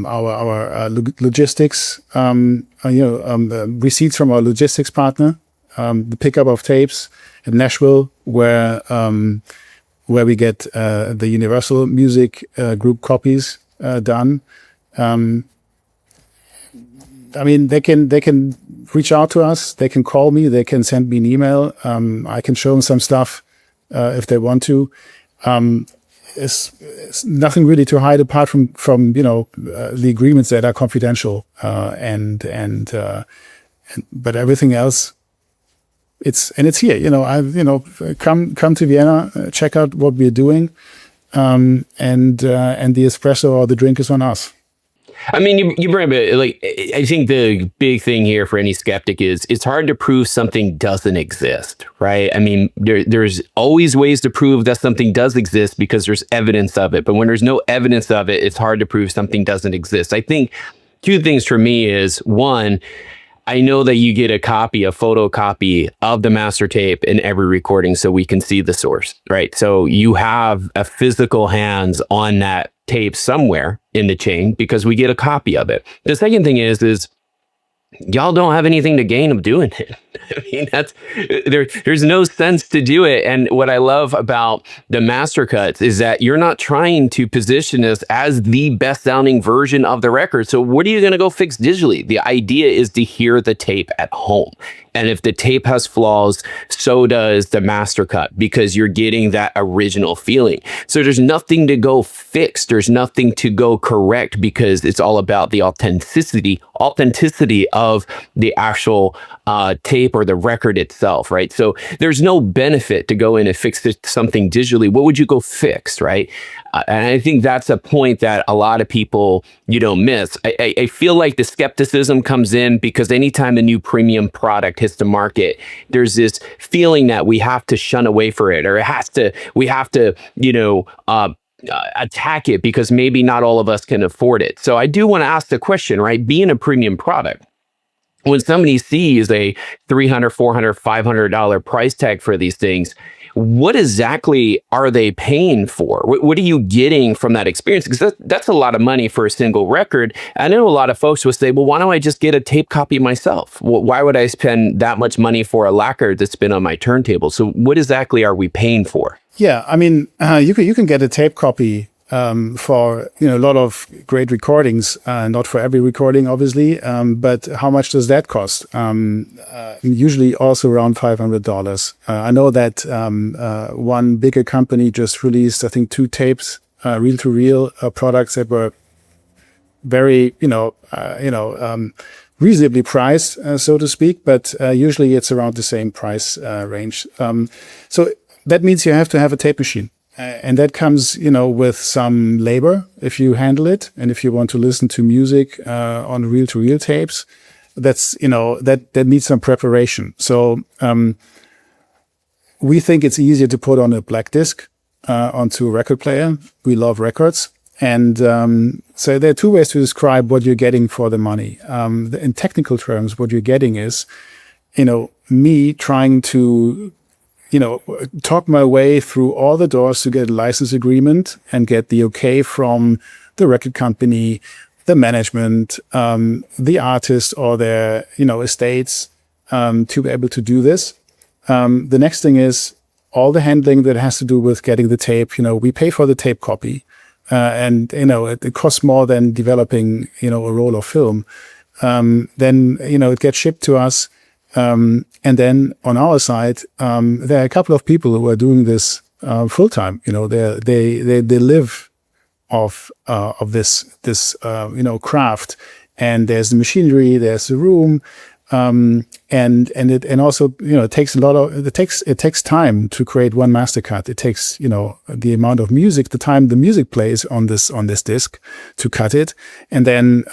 our logistics, receipts from our logistics partner, the pickup of tapes in Nashville, where we get the Universal Music Group copies done. I mean, they can reach out to us. They can call me. They can send me an email. I can show them some stuff if they want to. It's nothing really to hide apart from the agreements that are confidential, but everything else, it's here. Come to Vienna, check out what we're doing, and the espresso or the drink is on us. I mean, you bring up I think the big thing here for any skeptic is it's hard to prove something doesn't exist, right? I mean, there's always ways to prove that something does exist because there's evidence of it. But when there's no evidence of it, it's hard to prove something doesn't exist. I think two things for me is, one, I know that you get a photocopy of the master tape in every recording so we can see the source, right? So you have a physical hands on that tape somewhere in the chain because we get a copy of it. The second thing is y'all don't have anything to gain of doing it. I mean, there's no sense to do it. And what I love about the Mastercuts is that you're not trying to position us as the best sounding version of the record. So what are you going to go fix digitally? The idea is to hear the tape at home. And if the tape has flaws, so does the Mastercut, because you're getting that original feeling. So there's nothing to go fix. There's nothing to go correct, because it's all about the authenticity of the actual tape or the record itself, right? So there's no benefit to go in and fix something digitally. What would you go fix, right? And I think that's a point that a lot of people, miss. I feel like the skepticism comes in because anytime a new premium product hits the market, there's this feeling that we have to shun away for it, or we have to, attack it because maybe not all of us can afford it. So I do want to ask the question, right? Being a premium product, when somebody sees a $300, $400, $500 price tag for these things, what exactly are they paying for? What are you getting from that experience? Because that's a lot of money for a single record. I know a lot of folks will say, well, why don't I just get a tape copy myself? Why would I spend that much money for a lacquer that's been on my turntable? So what exactly are we paying for? Yeah, I mean, you can get a tape copy for a lot of great recordings. Not for every recording, obviously, but how much does that cost? Usually also around $500. I know that one bigger company just released, I think, 2 tapes, reel-to-reel products that were very, reasonably priced, so to speak. But usually it's around the same price range. So that means you have to have a tape machine. And that comes, with some labor if you handle it. And if you want to listen to music on reel-to-reel tapes, that's, that needs some preparation. So we think it's easier to put on a black disc onto a record player. We love records. And so there are 2 ways to describe what you're getting for the money. In technical terms, what you're getting is, me trying to talk my way through all the doors to get a license agreement and get the okay from the record company, the management, the artist or their, estates, to be able to do this. The next thing is all the handling that has to do with getting the tape. We pay for the tape copy, and, it costs more than developing, a roll of film. Then, it gets shipped to us. And then on our side, there are a couple of people who are doing this full time. They live off of this craft. And there's the machinery, there's the room, and also it takes it takes time to create one Mastercut. It takes the amount of music, the time the music plays on this disc to cut it, and then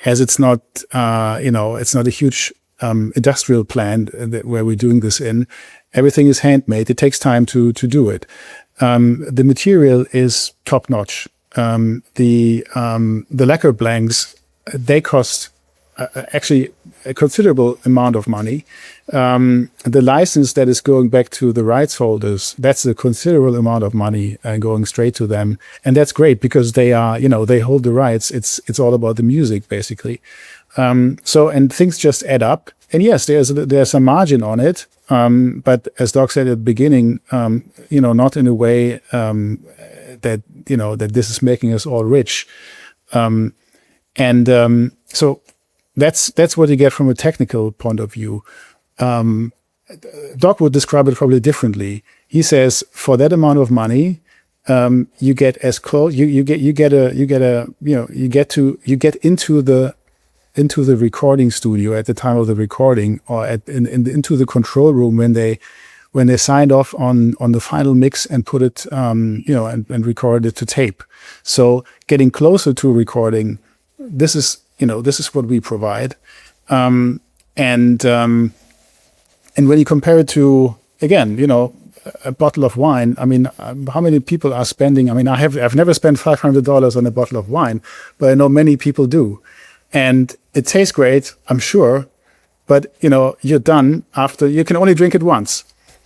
as it's not it's not a huge industrial plant where we're doing this in. Everything is handmade. It takes time to do it. The material is top notch. The lacquer blanks, they cost actually a considerable amount of money. The license that is going back to the rights holders, that's a considerable amount of money going straight to them. And that's great because they are, they hold the rights. It's all about the music, basically. And things just add up. And yes, there's some margin on it. But as Doc said at the beginning, not in a way that this is making us all rich. So that's what you get from a technical point of view. Doc would describe it probably differently. He says for that amount of money, you get as close, you get into the recording studio at the time of the recording, or into the control room when they signed off on the final mix and put it and recorded it to tape. So getting closer to recording, this is what we provide. And when you compare it to, again, a bottle of wine, I mean, how many people are spending? I mean, I've never spent $500 on a bottle of wine, but I know many people do. And it tastes great, I'm sure, but you're done after. You can only drink it once,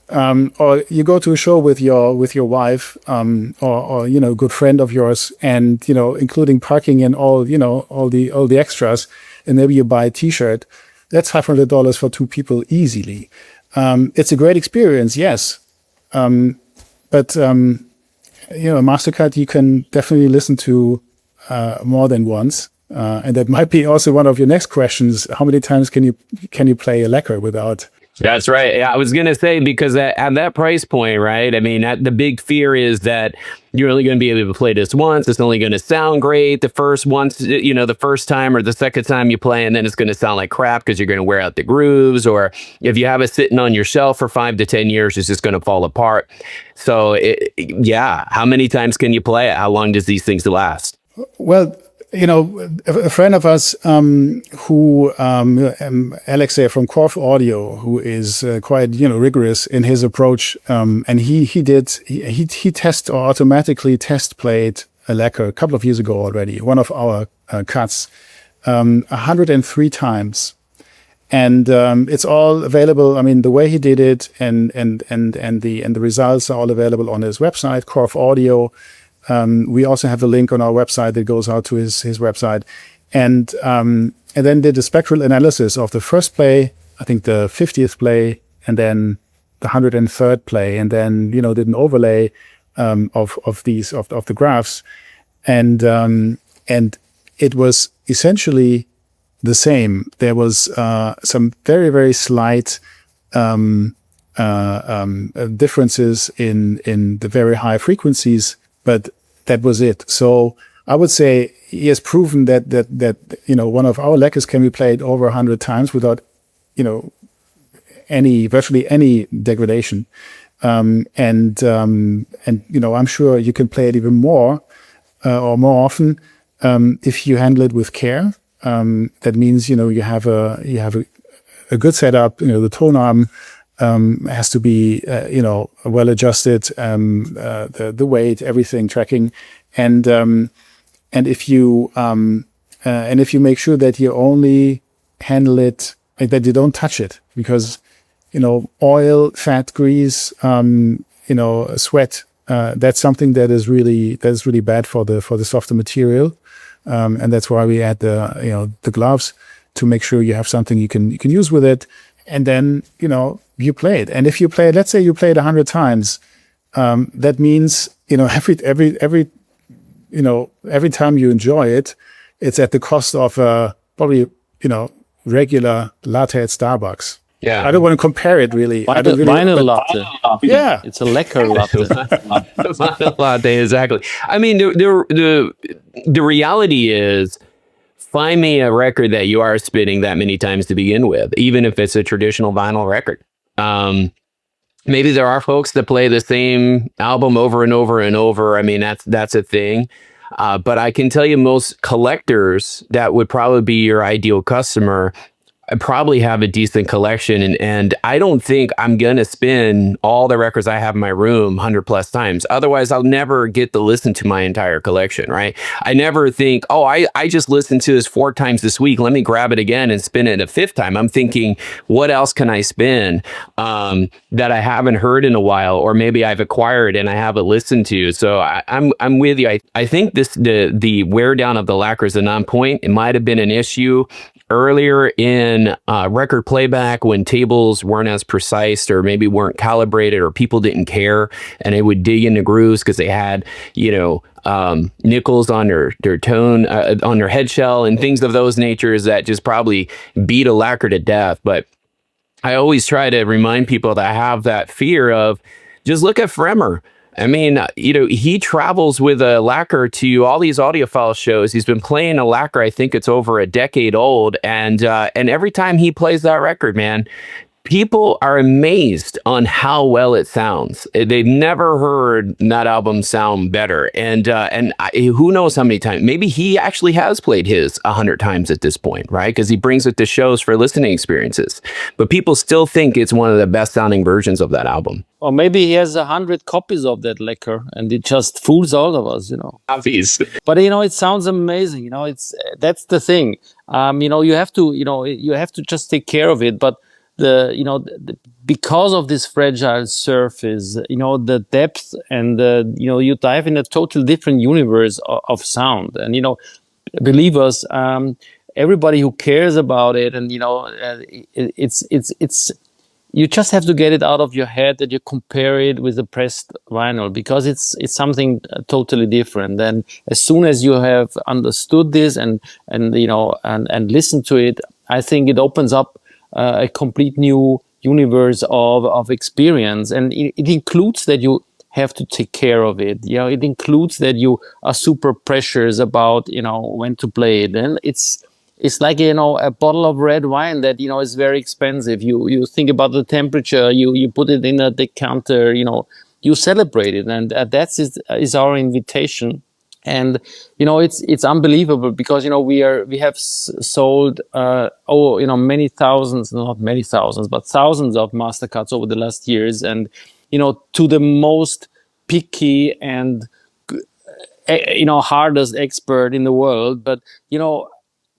or you go to a show with your wife, or good friend of yours, and including parking and all the extras, and maybe you buy a T-shirt. That's $500 for two people easily. It's a great experience, yes. But a Mastercard you can definitely listen to more than once. And that might be also one of your next questions. How many times can you play a lacquer without? That's right. Yeah, I was going to say, because at that price point, right? I mean, the big fear is that you're only going to be able to play this once. It's only going to sound great the first the first time or the second time you play, and then it's going to sound like crap because you're going to wear out the grooves. Or if you have it sitting on your shelf for 5 to 10 years, it's just going to fall apart. So, yeah, how many times can you play it? How long does these things last? Well, a friend of us Alexei from Corf Audio, who is quite rigorous in his approach, and he automatically test played a lacquer a couple of years ago already, one of our cuts, 103 times, and it's all available. I mean, the way he did it and the results are all available on his website, Corf Audio. We also have a link on our website that goes out to his website, and then did a spectral analysis of the first play, I think the 50th play, and then the 103rd play, and then did an overlay of the graphs, and it was essentially the same. There was some very, very slight differences in the very high frequencies. But that was it. So I would say he has proven that one of our lacquers can be played over 100 times without virtually any degradation. I'm sure you can play it even more or more often if you handle it with care. That means you have a good setup. The tone arm has to be, well adjusted, the weight, everything tracking, and if you make sure that you only handle it, that you don't touch it, because oil, fat, grease, sweat, that's something that is really bad for the softer material, and that's why we add the gloves to make sure you have something you can use with it, and then you play it. And if you play it, let's say you play it 100 times, that means every time you enjoy it, it's at the cost of probably regular latte at Starbucks. Yeah, I don't want to compare it really. Vinyl latte. Yeah, it's a lacquer latte. Vinyl latte, exactly. I mean, the reality is, find me a record that you are spinning that many times to begin with, even if it's a traditional vinyl record. Maybe there are folks that play the same album over and over and over. I mean, that's a thing. But I can tell you, most collectors that would probably be your ideal customer probably have a decent collection, and I don't think I'm gonna spin all the records I have in my room 100+ times. Otherwise, I'll never get to listen to my entire collection, right? I never think, oh, I just listened to this 4 times this week, let me grab it again and spin it a 5th time. I'm thinking, what else can I spin that I haven't heard in a while, or maybe I've acquired and I haven't listened to? So I'm with you. I think the wear down of the lacquers is on point. It might have been an issue earlier in record playback when tables weren't as precise, or maybe weren't calibrated, or people didn't care and they would dig into grooves because they had nickels on their tone on their head shell and things of those natures that just probably beat a lacquer to death. But I always try to remind people that have that fear of, just look at Fremer. I mean, he travels with a lacquer to all these audiophile shows. He's been playing a lacquer, I think it's over a decade old. And every time he plays that record, man, people are amazed on how well it sounds. They've never heard that album sound better. And who knows how many times, maybe he actually has played his 100 times at this point, right? Because he brings it to shows for listening experiences. But people still think it's one of the best sounding versions of that album. Or maybe he has 100 copies of that lacquer and it just fools all of us, Obvious. But it sounds amazing. That's the thing. You have to just take care of it. But because of this fragile surface, the depth, and you dive in a totally different universe of sound. And believe us, everybody who cares about it, and it's you just have to get it out of your head that you compare it with the pressed vinyl, because it's something totally different. And as soon as you have understood this and listened to it, I think it opens up a complete new universe of experience, and it includes that you have to take care of it. It includes that you are super precious about when to play it, and it's like a bottle of red wine that is very expensive. You think about the temperature, you put it in a decanter, you celebrate it, and is our invitation. And it's unbelievable, because we have sold many thousands, not many thousands, but thousands of Mastercuts over the last years, and to the most picky and hardest expert in the world. But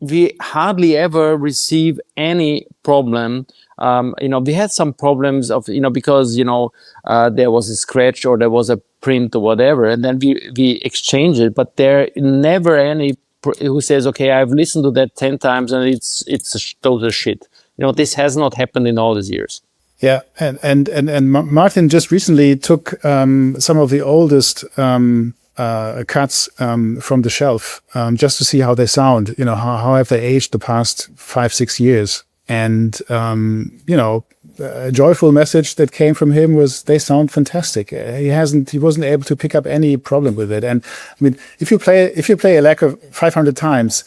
we hardly ever receive any problem. We had some problems of because there was a scratch or there was a print or whatever, and then we exchange it. But there never any who says, okay, I've listened to that 10 times and it's total shit. This has not happened in all these years. Yeah, and Martin just recently took some of the oldest cuts from the shelf just to see how they sound. How have they aged the past 5-6 years? And a joyful message that came from him was they sound fantastic. He wasn't able to pick up any problem with it. And I mean, if you play a lacquer 500 times,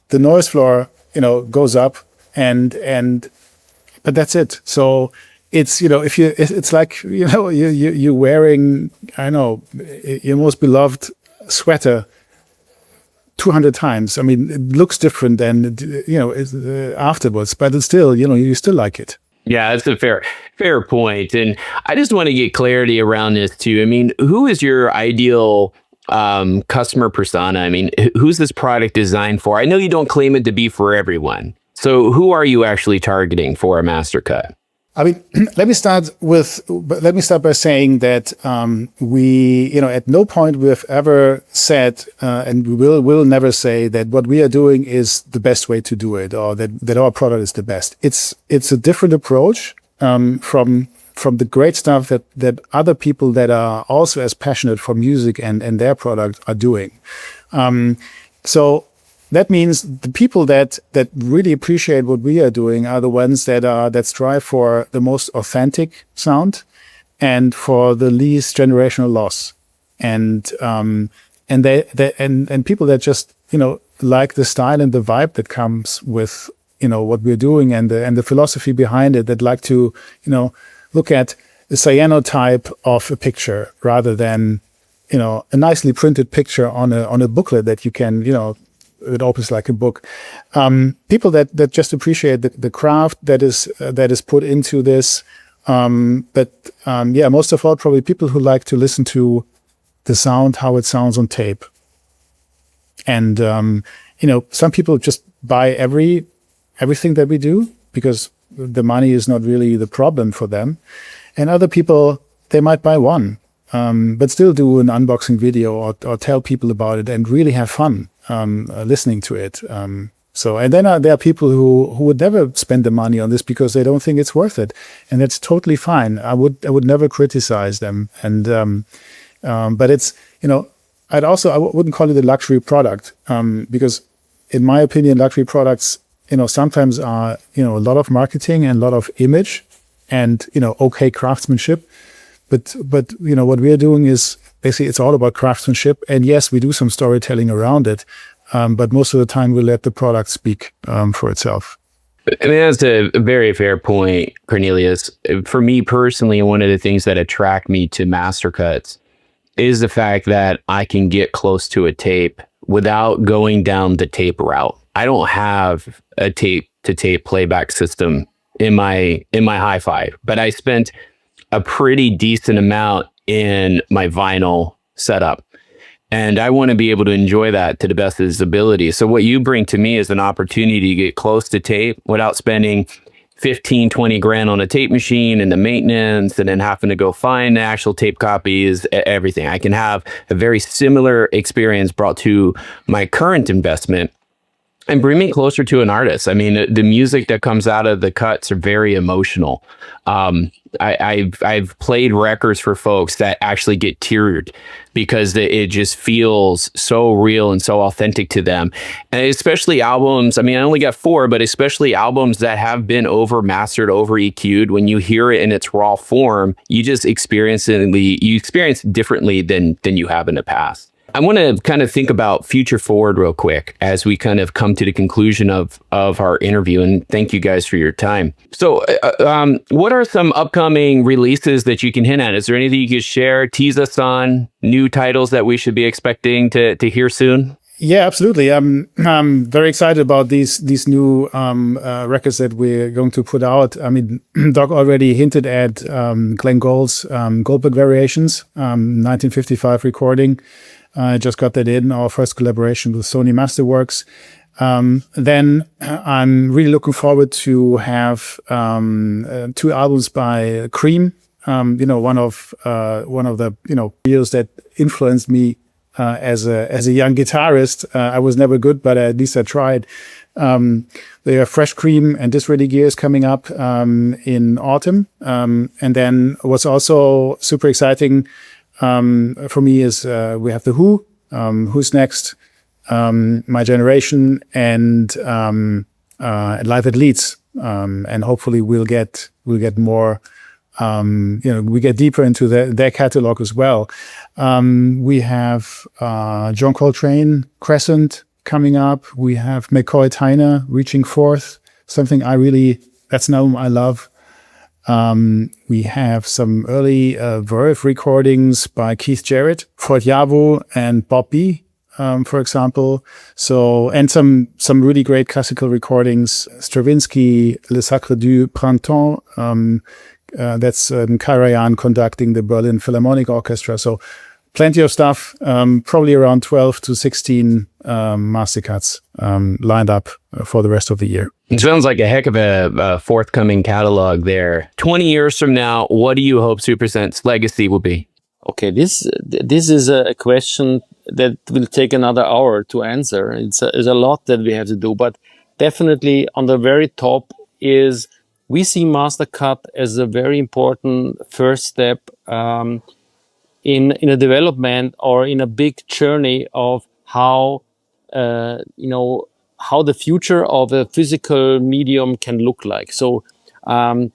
the noise floor goes up, but that's it. So it's it's like you're wearing your most beloved sweater 200 times. I mean, it looks different than afterwards, but it's still you still like it. Yeah, that's a fair point. And I just want to get clarity around this too. I mean, who is your ideal customer persona? I mean, who's this product designed for? I know you don't claim it to be for everyone. So who are you actually targeting for a Mastercut? I mean, let me start by saying that we, at no point we've ever said, and we will never say that what we are doing is the best way to do it, or that our product is the best. It's a different approach from the great stuff that other people that are also as passionate for music and their product are doing. So that means the people that really appreciate what we are doing are the ones that strive for the most authentic sound and for the least generational loss, and people that just like the style and the vibe that comes with what we're doing and the philosophy behind it, that like to look at the cyanotype of a picture rather than a nicely printed picture on a booklet that you can it opens like a book. People that just appreciate the craft that is put into this. But most of all, probably people who like to listen to the sound, how it sounds on tape. And some people just buy everything that we do because the money is not really the problem for them. And other people, they might buy one, but still do an unboxing video or tell people about it and really have fun listening to it. And then there are people who would never spend the money on this because they don't think it's worth it, and that's totally fine. I would never criticize them. And but it's I wouldn't call it a luxury product because in my opinion, luxury products sometimes are a lot of marketing and a lot of image and okay craftsmanship. But what we are doing is basically it's all about craftsmanship. And yes, we do some storytelling around it, but most of the time we let the product speak for itself. I mean, that's a very fair point, Cornelius. For me personally, one of the things that attract me to Mastercuts is the fact that I can get close to a tape without going down the tape route. I don't have a tape-to-tape playback system in my hi-fi, but I spent a pretty decent amount in my vinyl setup. And I want to be able to enjoy that to the best of his ability. So what you bring to me is an opportunity to get close to tape without spending 15, 20 grand on a tape machine and the maintenance and then having to go find the actual tape copies, everything. I can have a very similar experience brought to my current investment And bring me closer to an artist. I mean, the music that comes out of the cuts are very emotional. I've played records for folks that actually get teared because it just feels so real and so authentic to them. And especially albums. I mean, I only got 4, but especially albums that have been over mastered, over EQ'd. When you hear it in its raw form, you just experience it differently than you have in the past. I want to kind of think about future forward real quick as we kind of come to the conclusion of our interview, and thank you guys for your time. So what are some upcoming releases that you can hint at? Is there anything you could share, tease us on, new titles that we should be expecting to hear soon? Yeah, absolutely. I'm very excited about these new records that we're going to put out. I mean, Doc already hinted at Glenn Gould's Goldberg Variations, 1955 recording. I just got that in, our first collaboration with Sony Masterworks. Then I'm really looking forward to have 2 albums by Cream. One of the peers that influenced me as a young guitarist. I was never good, but at least I tried. They are Fresh Cream and Disready Gears coming up in autumn. And then what's also super exciting for me is we have The Who, Who's Next, My Generation, and Live at Leeds. And hopefully we'll get more. We get deeper into their catalog as well. We have John Coltrane, Crescent coming up. We have McCoy Tyner, Reaching Forth, that's an album I love. We have some early Verve recordings by Keith Jarrett, Fort Yavo, and Bob B, for example. So, and some really great classical recordings, Stravinsky, Le Sacre du Printemps, that's Karajan conducting the Berlin Philharmonic Orchestra. So plenty of stuff, probably around 12 to 16 Mastercuts lined up for the rest of the year. It sounds like a heck of a forthcoming catalog there. 20 years from now, what do you hope Supersense legacy will be? Okay, this is a question that will take another hour to answer. It's a lot that we have to do, but definitely on the very top is we see Mastercut as a very important first step in a development or in a big journey of how the future of a physical medium can look like. So for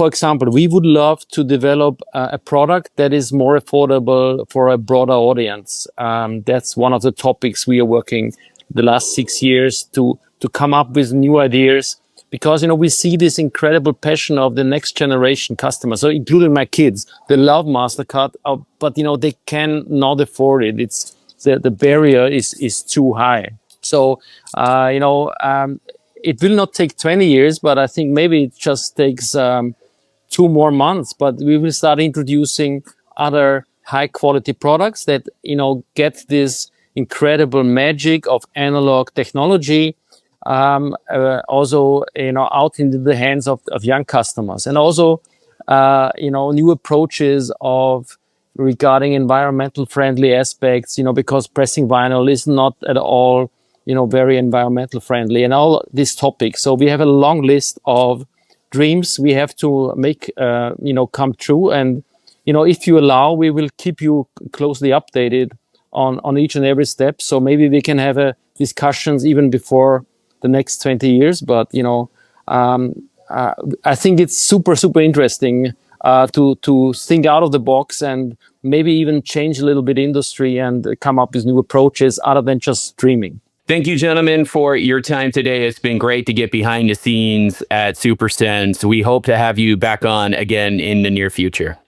example, we would love to develop a product that is more affordable for a broader audience. That's one of the topics we are working the last 6 years to come up with new ideas, because we see this incredible passion of the next generation customers, so including my kids. They love Mastercut, but they cannot afford it. It's the barrier is too high. So it will not take 20 years, but I think maybe it just takes 2 more months. But we will start introducing other high quality products that get this incredible magic of analog technology. Also, out into the hands of young customers, and also, new approaches regarding environmental friendly aspects, because pressing vinyl is not at all, very environmental friendly, and all these topics. So we have a long list of dreams we have to make, come true. And, if you allow, we will keep you closely updated on each and every step. So maybe we can have discussions even before the next 20 years. But, I think it's super, super interesting to think out of the box and maybe even change a little bit industry and come up with new approaches other than just streaming. Thank you, gentlemen, for your time today. It's been great to get behind the scenes at Supersense. We hope to have you back on again in the near future.